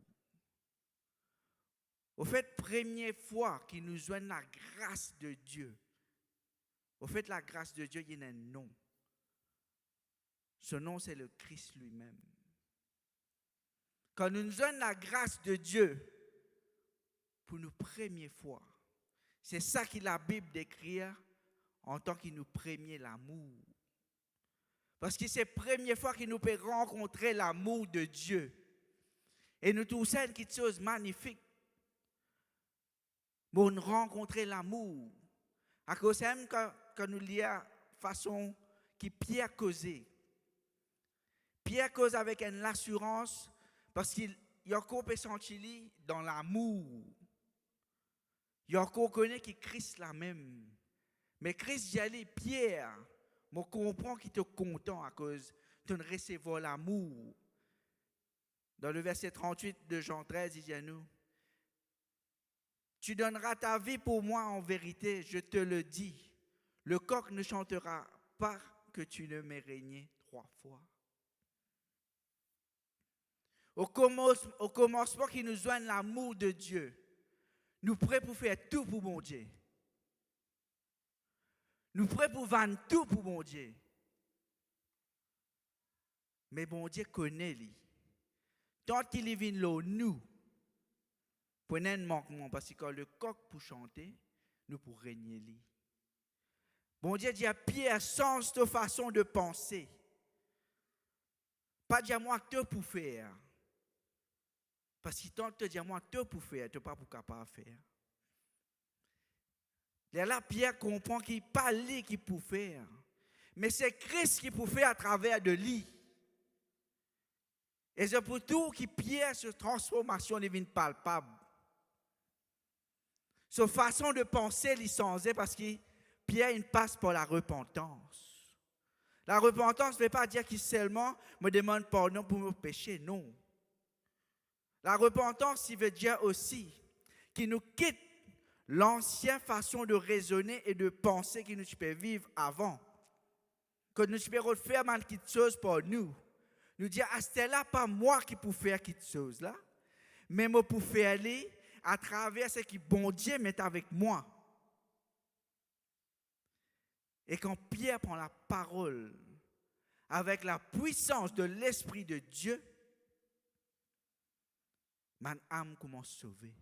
Au fait, première fois qu'il nous joigne la grâce de Dieu. Au fait, la grâce de Dieu, il y a un nom. Ce nom, c'est le Christ lui-même. Quand nous nous donnons la grâce de Dieu, pour nous première fois, c'est ça que la Bible décrit en tant qu'il nous premier l'amour. Parce que c'est la première fois qu'il nous peut rencontrer l'amour de Dieu. Et nous tous c'est quelque chose de magnifique. Pour nous rencontrer l'amour. À cause même quand nous lisons façon qui Pierre causait. Pierre cause avec une assurance parce qu'il y a encore senti dans l'amour. Il y a encore connaît que Christ la même. Mais Christ dit allez Pierre, je comprends qu'il te content à cause de recevoir l'amour. Dans le verset 38 de Jean 13, il dit à nous, tu donneras ta vie pour moi en vérité, je te le dis. Le coq ne chantera pas que tu ne m'aies régné 3 fois. Au commencement qui nous joigne l'amour de Dieu, nous prêts pour faire tout pour mon Dieu. Nous prêts pour vendre tout pour mon Dieu. Mais mon Dieu connaît lui. Tant qu'il est venu là, nous, prenez un manquement parce que quand le coq pour chanter, nous pour régner lui. Bon Dieu dit à Pierre, change de façon de penser. Pas dire moi que pour faire. Parce qu'il tente de te dire, moi, tu pour faire, tu pas pour capable faire. Là, Pierre comprend qu'il n'est pas lui qui peut faire. Mais c'est Christ qui peut faire à travers de lui. Et c'est pour tout que Pierre, cette transformation devient palpable. Sa façon de penser, il changeait parce que Pierre, il passe par la repentance. La repentance ne veut pas dire qu'il seulement me demande pardon pour mes péchés, non. La repentance, il veut dire aussi qu'il nous quitte l'ancienne façon de raisonner et de penser que nous pouvons vivre avant. Que nous pouvons refaire quelque chose pour nous. Nous dire, ah, c'était là pas moi qui peux faire quelque chose là, mais moi pour faire aller à travers ce que bon Dieu met avec moi. Et quand Pierre prend la parole avec la puissance de l'Esprit de Dieu, ma âme commence à sauver.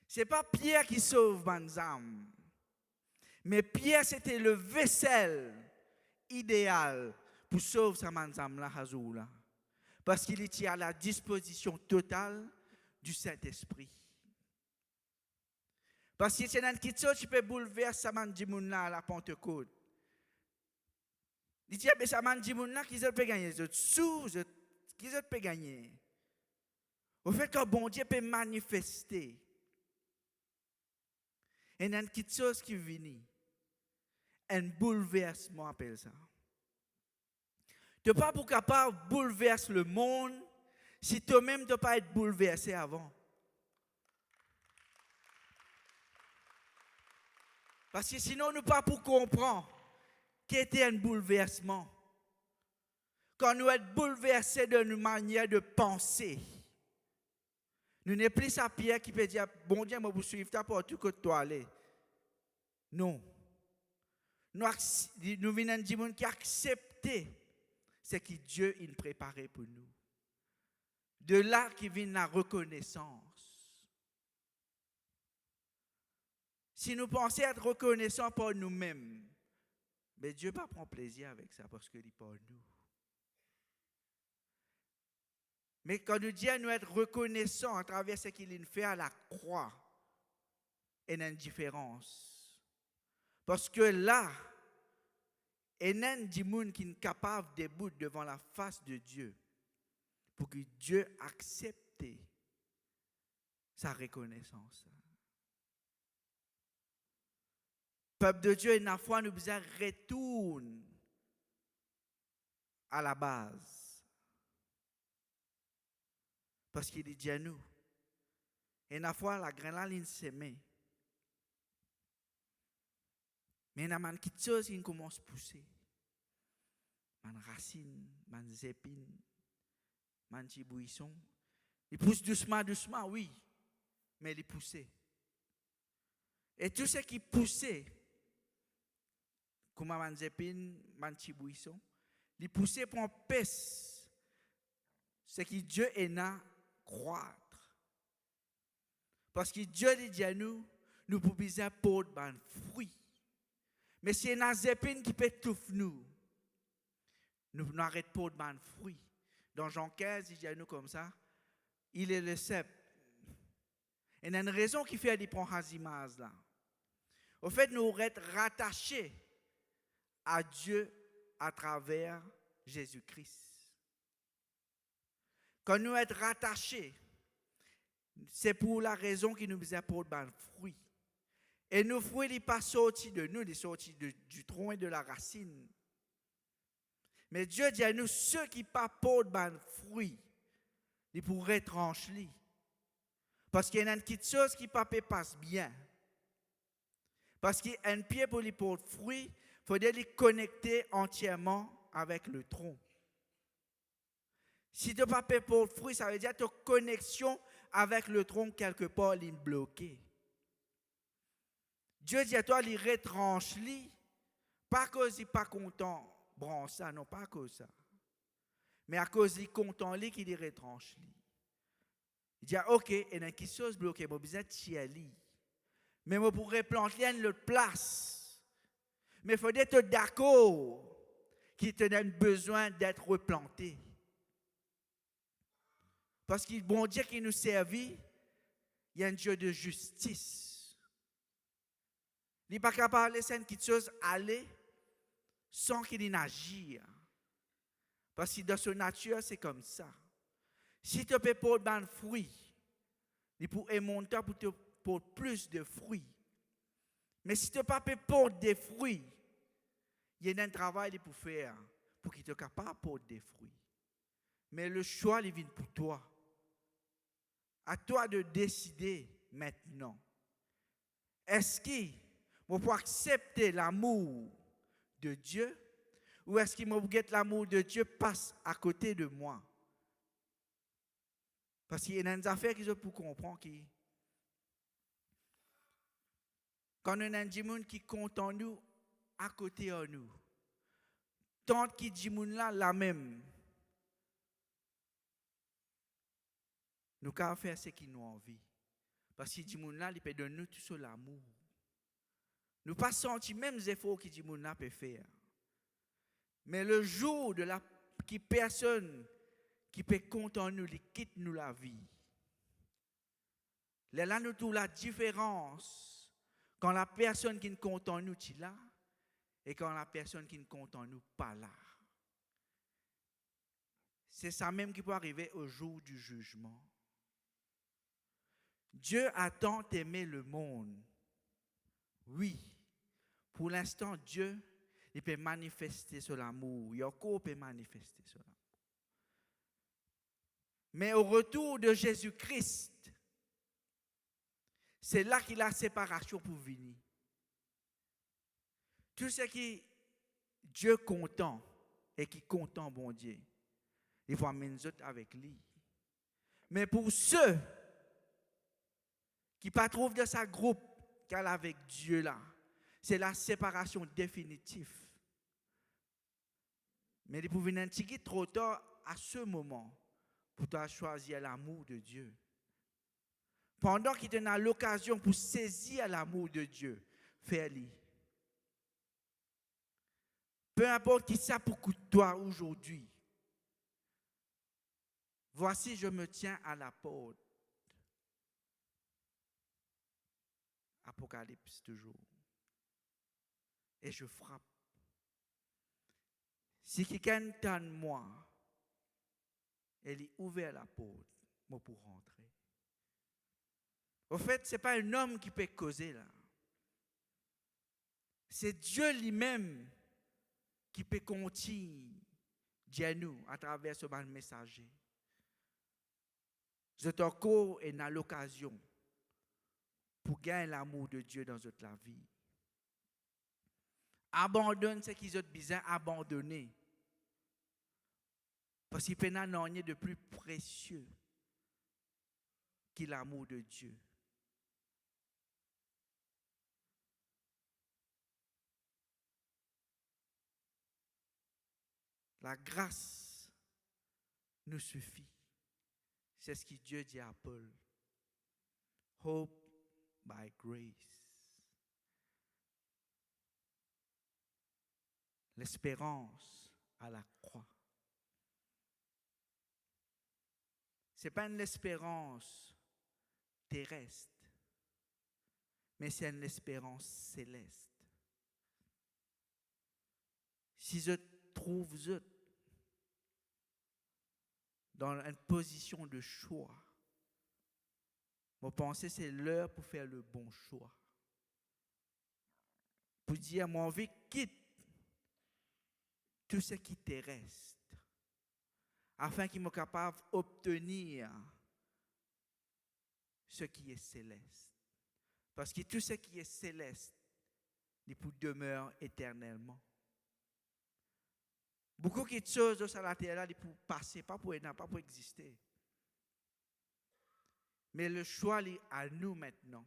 Ce n'est pas Pierre qui sauve ma âme, mais Pierre c'était le vaisselle idéal pour sauver sa âme là, parce qu'il était à la disposition totale du Saint-Esprit. Parce que c'est dans quelque chose qui peut bouleverser sa âme là à la Pentecôte. Il dit, mais sa âme là qui peut gagner, qui peut gagner. Au fait que bon Dieu peut manifester. Et il y a quelque chose qui vient. Un bouleversement, appelle ça. Tu n'es pas pour capable de bouleverser le monde si toi-même tu n'as pas été bouleversé avant. Parce que sinon, nous ne pas pour comprendre qu'était un bouleversement. Quand nous sommes bouleversés de nos manières de penser, nous n'est plus à Pierre qui peut dire, bon Dieu, moi vous suivre pour tout que toi aller. Non. Nous venons de dire qui accepter ce que Dieu a préparé pour nous. De là qui vient la reconnaissance. Si nous pensons être reconnaissants pour nous-mêmes, mais Dieu ne va pas prendre plaisir avec ça parce qu'il est pour nous. Mais quand nous disons nous être reconnaissants à travers ce qu'il a fait à la croix, il y a une différence. Parce que là, il y a des gens qui sont capables de debout devant la face de Dieu pour que Dieu accepte sa reconnaissance. Peuple de Dieu, une fois nous besoin retourner à la base. Parce qu'il dit à nous, une fois la graine s'aimait. Mais il y a quelque chose qui commence à pousser. Man racine, man zépine, man petit buisson. Il pousse doucement, doucement, oui, mais il pousse. Et tout ce qui poussait, comme man zépine, man petit buisson, il poussait pour empêcher ce que Dieu est là croître. Parce que Dieu dit à nous, nous pouvons porter un fruit. Mais c'est une zépine qui peut étouffer nous. Nous n'arrêtons pas de ban fruit. Dans Jean 15, il dit à nous comme ça, il est le cep. Et il y a une raison qui fait qu'il prend Hazimaz là. Au fait, nous sommes rattachés à Dieu à travers Jésus-Christ. Quand nous sommes rattachés, c'est pour la raison qui nous apporte ban fruit. Et nos fruits ne sont pas sortis de nous, ils sont sortis du tronc et de la racine. Mais Dieu dit à nous, ceux qui ne portent pas de fruits, ils pourraient trancher. Parce qu'il y a une petite chose qui ne passe bien. Parce qu'il y a un pied pour les porter fruits, il faudrait les connecter entièrement avec le tronc. Si tu n'as pas porter fruits, ça veut dire que ta connexion avec le tronc quelque part est bloquée. Dieu dit à toi, il retranche, pas à cause il n'est pas content, ça, non, pas à cause ça. Mais à cause il est content, qu'il est retranche. Il dit, ok, il y a quelque chose bloqué, je besoin de chialer. Mais je pourrais planter une autre place. Mais il faudrait être d'accord qu'il te donne besoin d'être replanté. Parce que bon Dieu qui nous servit, il y a un Dieu de justice. Il n'est pas capable de laisser quelque chose aller sans qu'il n'agisse. Parce que dans son nature, c'est comme ça. Si tu peux porter des fruits, il peut monter pour te porter plus de fruits. Mais si tu ne peux pas porter des fruits, il y a un travail pour faire pour qu'il soit capable de porter des fruits. Mais le choix, il vient pour toi. À toi de décider maintenant. Est-ce que je peux accepter l'amour de Dieu ou est-ce que l'amour de Dieu passe à côté de moi? Parce qu'il y a des affaires qui sont pour comprendre qui. Quand on a des gens qui comptent en nous, à côté de nous, tant qui dit là la même, nous pouvons faire ce qui nous envie. Parce que dit là, il peut donner nous tout sur l'amour. Nous ne pas sentir même les efforts que dit là peut faire. Mais le jour de la qui personne qui peut compter en nous, il quitte nous la vie. Là, nous trouvons la différence quand la personne qui ne compte en nous est là et quand la personne qui ne compte en nous pas là. C'est ça même qui peut arriver au jour du jugement. Dieu a tant aimé le monde. Oui, pour l'instant, Dieu, il peut manifester son amour. Yoko peut manifester son amour. Mais au retour de Jésus-Christ, c'est là qu'il a la séparation pour venir. Tout ce qui Dieu content et qui content bon Dieu, il faut amener nous autres avec lui. Mais pour ceux qui ne pas trouvent de sa groupe qu'elle a avec Dieu là, c'est la séparation définitive. Mais il faut venir un petit peu trop tard à ce moment pour toi choisir l'amour de Dieu. Pendant qu'il te a l'occasion pour saisir l'amour de Dieu, fais-le. Peu importe qui ça pour toi aujourd'hui. Voici, je me tiens à la porte. Apocalypse toujours. Et je frappe. Si quelqu'un tente moi, elle est ouvert la porte, moi pour rentrer. Au fait, ce n'est pas un homme qui peut causer là. C'est Dieu lui-même qui peut continuer à nous à travers ce messager. Je t'encourage et n'a l'occasion pour gagner l'amour de Dieu dans toute la vie. Abandonne ce qu'ils ont besoin d'abandonner. Parce qu'il n'y a rien de plus précieux que l'amour de Dieu. La grâce nous suffit. C'est ce que Dieu dit à Paul. Hope by grace. L'espérance à la croix. Ce n'est pas une espérance terrestre, mais c'est une espérance céleste. Si je trouve dans une position de choix, je pense que c'est l'heure pour faire le bon choix. Pour dire, mon vie quitte tout ce qui te reste, afin qu'il soit capable d'obtenir ce qui est céleste. Parce que tout ce qui est céleste, il peut demeurer éternellement. Beaucoup de choses sur la terre, ils peuvent passer, pas pour exister. Mais le choix est à nous maintenant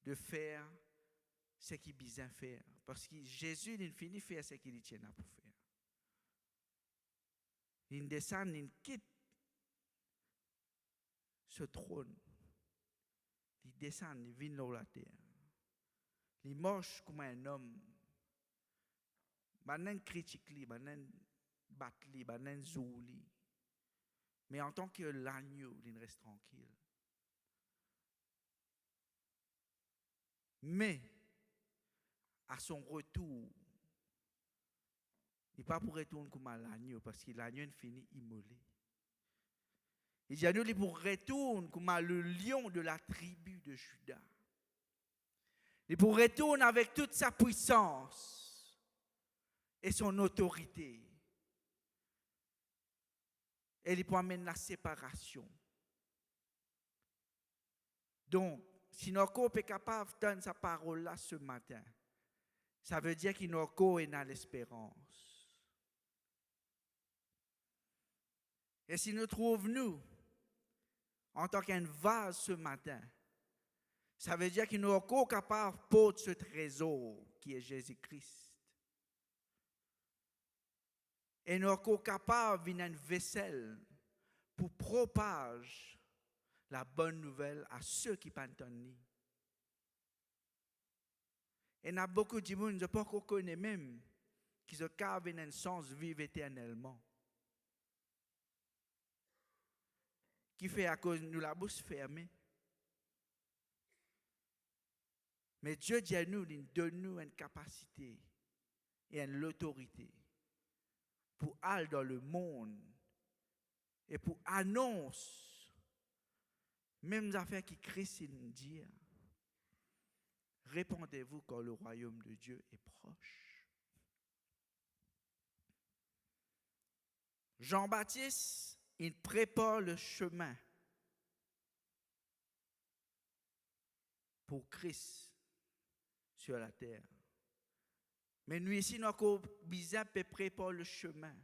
de faire ce qu'il a besoin de faire. Parce que Jésus, il finit de faire ce qu'il tient à pour faire. Il descend, il quitte ce trône. Il descend, il vient dans la terre. Il marche comme un homme. Il critique, il bat, il zouli. Mais en tant que l'agneau, il reste tranquille. Mais, à son retour, il n'est pas pour retourner comme l'agneau, parce que l'agneau est fini immolé. Il dit à nous, il pour retourner comme le lion de la tribu de Juda. Il pour retourner avec toute sa puissance et son autorité. Et il pour amener la séparation. Donc, si notre corps est capable d'entendre sa parole là ce matin, ça veut dire que notre corps est dans l'espérance. Et si nous trouvons nous, en tant qu'un vase ce matin, ça veut dire que notre corps est capable de porter ce trésor qui est Jésus-Christ. Et notre corps est capable de venir une vaisselle pour propager la bonne nouvelle à ceux qui ne pas entendent. Et il y a beaucoup de gens qui ne connaissent pas même qui ont un sens vivre éternellement. Qui fait à cause de nous la bouche fermée. Mais Dieu dit à nous, il donne nous une capacité et une autorité pour aller dans le monde et pour annoncer même les affaires qui Christ nous dit. Répondez-vous quand le royaume de Dieu est proche. Jean-Baptiste, il prépare le chemin pour Christ sur la terre. Mais nous ici, nous avons besoin de préparer le chemin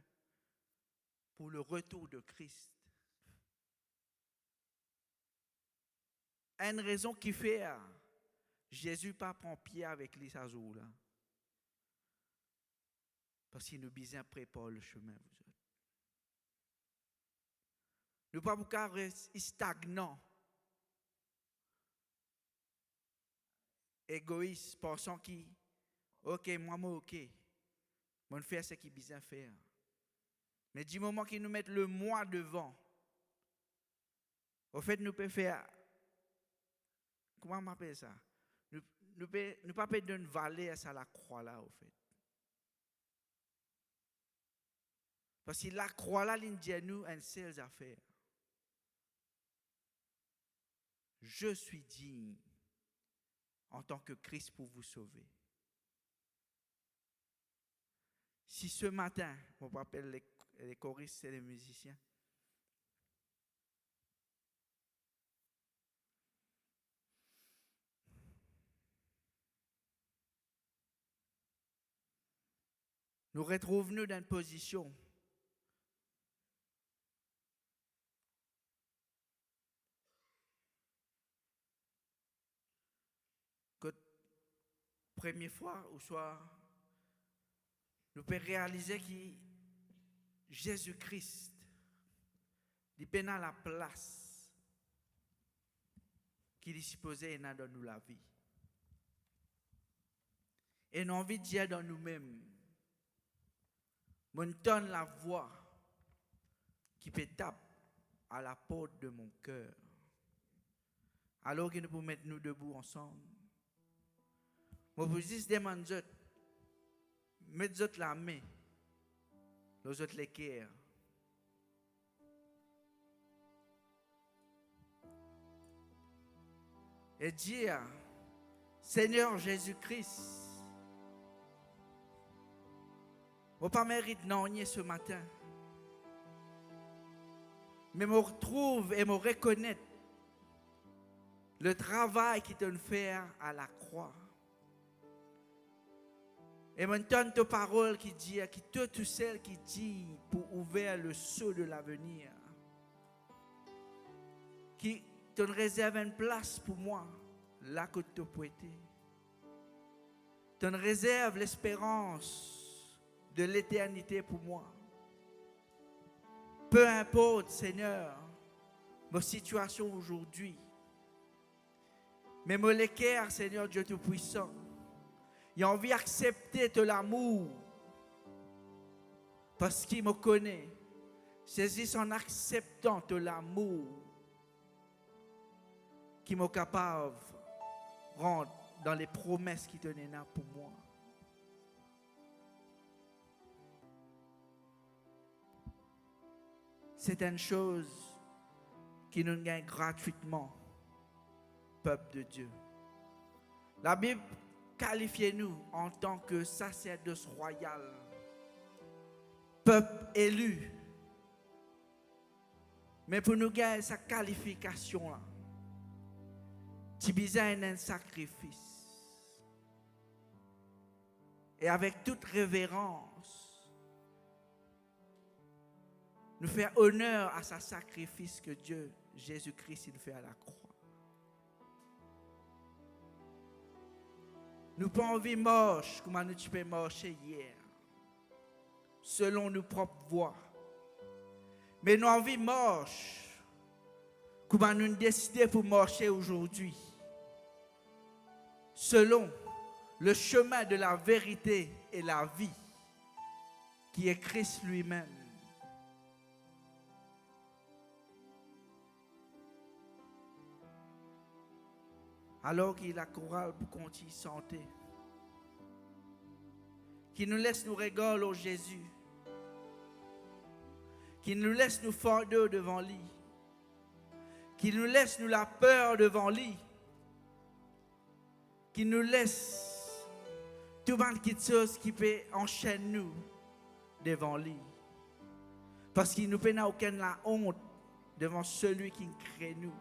pour le retour de Christ. Une raison qui fait Jésus pas prend pied avec les azous là. Parce qu'il nous besoin préparer le chemin vous autres. Nous pas pour rester stagnants. Égoïste, pensant qui OK, moi OK. Moi faire ce qu'il besoin faire. Mais du moment qu'ils nous mettent le moi devant, au fait nous pouvons faire comment on m'appelle ça? Nous pas perdre une vallée à la croix là, au fait. Parce que la croix là, il dit à nous une seule affaire. Je suis digne en tant que Christ pour vous sauver. Si ce matin, on rappelle les choristes et les musiciens, nous retrouvons-nous dans une position que première fois ou soit nous pouvons réaliser que Jésus-Christ il est dans la place qu'il est supposé dans nous la vie. Et nous avons envie de dire dans nous-mêmes, me donne la voix qui peut taper à la porte de mon cœur. Alors que nous pouvons mettre nous debout ensemble. Je vous dis, demandez, mettez la main, les autres les cœurs. Et dire, Seigneur Jésus-Christ, je ne pas mérite non ce matin. Mais je me retrouve et me reconnaître le travail qui te fait à la croix. Et maintenant, ta parole qui dit, qui tout celle qui dit pour ouvrir le sceau de l'avenir, qui te réserve une place pour moi, là que tu peux être. Tu réserve l'espérance de l'éternité pour moi. Peu importe, Seigneur, ma situation aujourd'hui, mais mon l'équerre, Seigneur Dieu Tout-Puissant, il a envie d'accepter de l'amour parce qu'il me connaît, C'est juste en acceptant de l'amour qui m'est capable de rentrer dans les promesses qui tenaient là pour moi. C'est une chose qui nous gagne gratuitement, peuple de Dieu. La Bible qualifie nous en tant que sacerdoce royal, peuple élu. Mais pour nous gagner cette qualification-là, tu as besoin d'un sacrifice. Et avec toute révérence, nous faisons honneur à ce sacrifice que Dieu, Jésus-Christ, il fait à la croix. Nous n'avons pas envie de marcher comme nous peux marcher hier, selon nos propres voies. Mais nous avons envie de marcher comme nous décidons pour marcher aujourd'hui, selon le chemin de la vérité et la vie, qui est Christ lui-même. Alors qu'il a courage pour continuer santé, qui nous laisse nous régaler au Jésus, qui nous laisse nous fonder devant lui, qui nous laisse nous la peur devant lui, qui nous laisse tout quelque chose qui peut enchaîner nous devant lui, parce qu'il nous fait aucune la honte devant celui qui nous crée nous,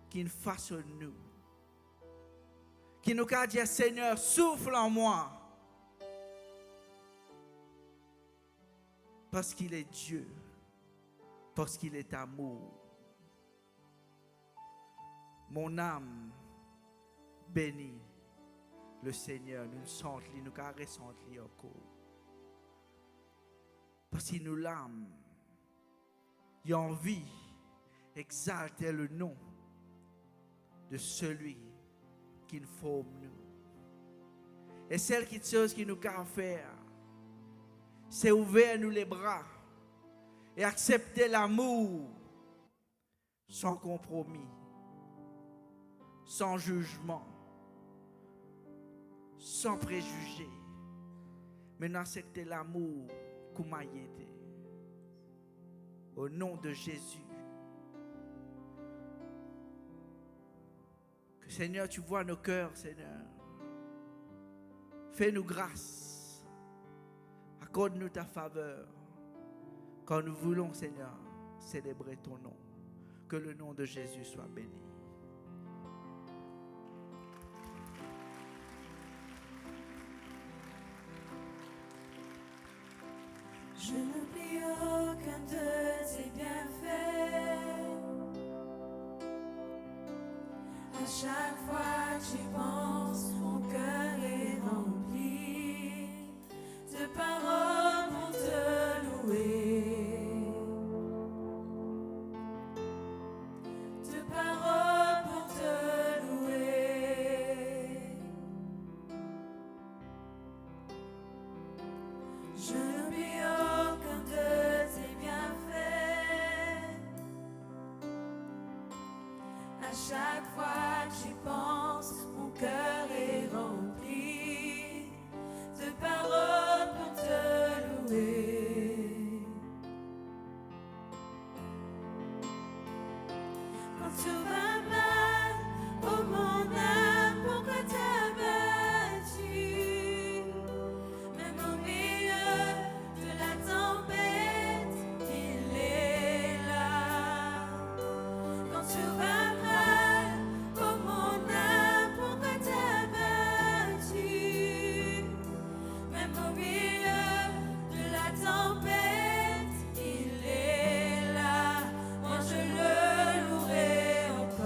qui nous façonne nous, qui nous a dit Seigneur, souffle en moi, parce qu'il est Dieu, parce qu'il est amour. Mon âme bénit le Seigneur, nous sentons, nous caressons encore. Parce qu'il nous l'aime, il a envie d'exalter le nom de celui qui nous forme nous. Et celle chose qui nous a faire, c'est ouvrir nous les bras et accepter l'amour sans compromis, sans jugement, sans préjugés, mais d'accepter l'amour comme il était. Au nom de Jésus. Que Seigneur, tu vois nos cœurs, Seigneur. Fais-nous grâce. Accorde-nous ta faveur. Quand nous voulons, Seigneur, célébrer ton nom. Que le nom de Jésus soit béni. Je n'oublie aucun de tes bienfaits. À chaque fois que j'y pense, mon cœur est rempli de paroles pour te louer, de paroles pour te louer. Je n'oublie aucun de tes bienfaits. À chaque fois que j'y pense, mon cœur est rempli de paroles pour te louer. Quand tout va mal, oh mon âme, pourquoi t'as battu? Même au milieu de la tempête, il est là. Quand tout va mal, oh mon âme, pourquoi t'as battu? Même au milieu de la tempête, il est là. Moi je le louerai encore.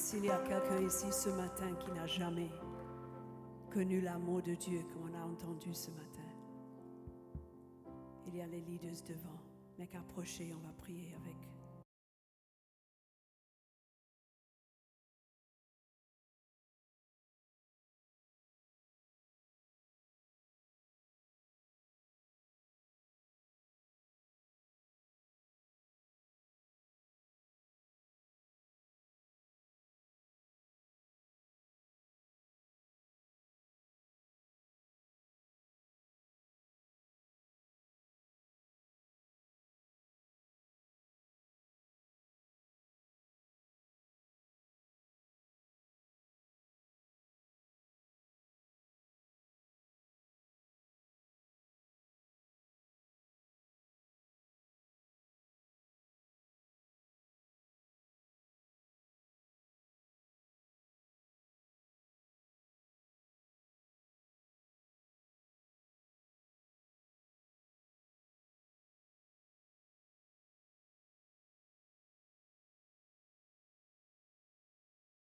s'il y a quelqu'un ici ce matin qui n'a jamais connu l'amour de Dieu, comme on a entendu ce matin, il y a les leaders devant. Mais qu'approcher, on va prier avec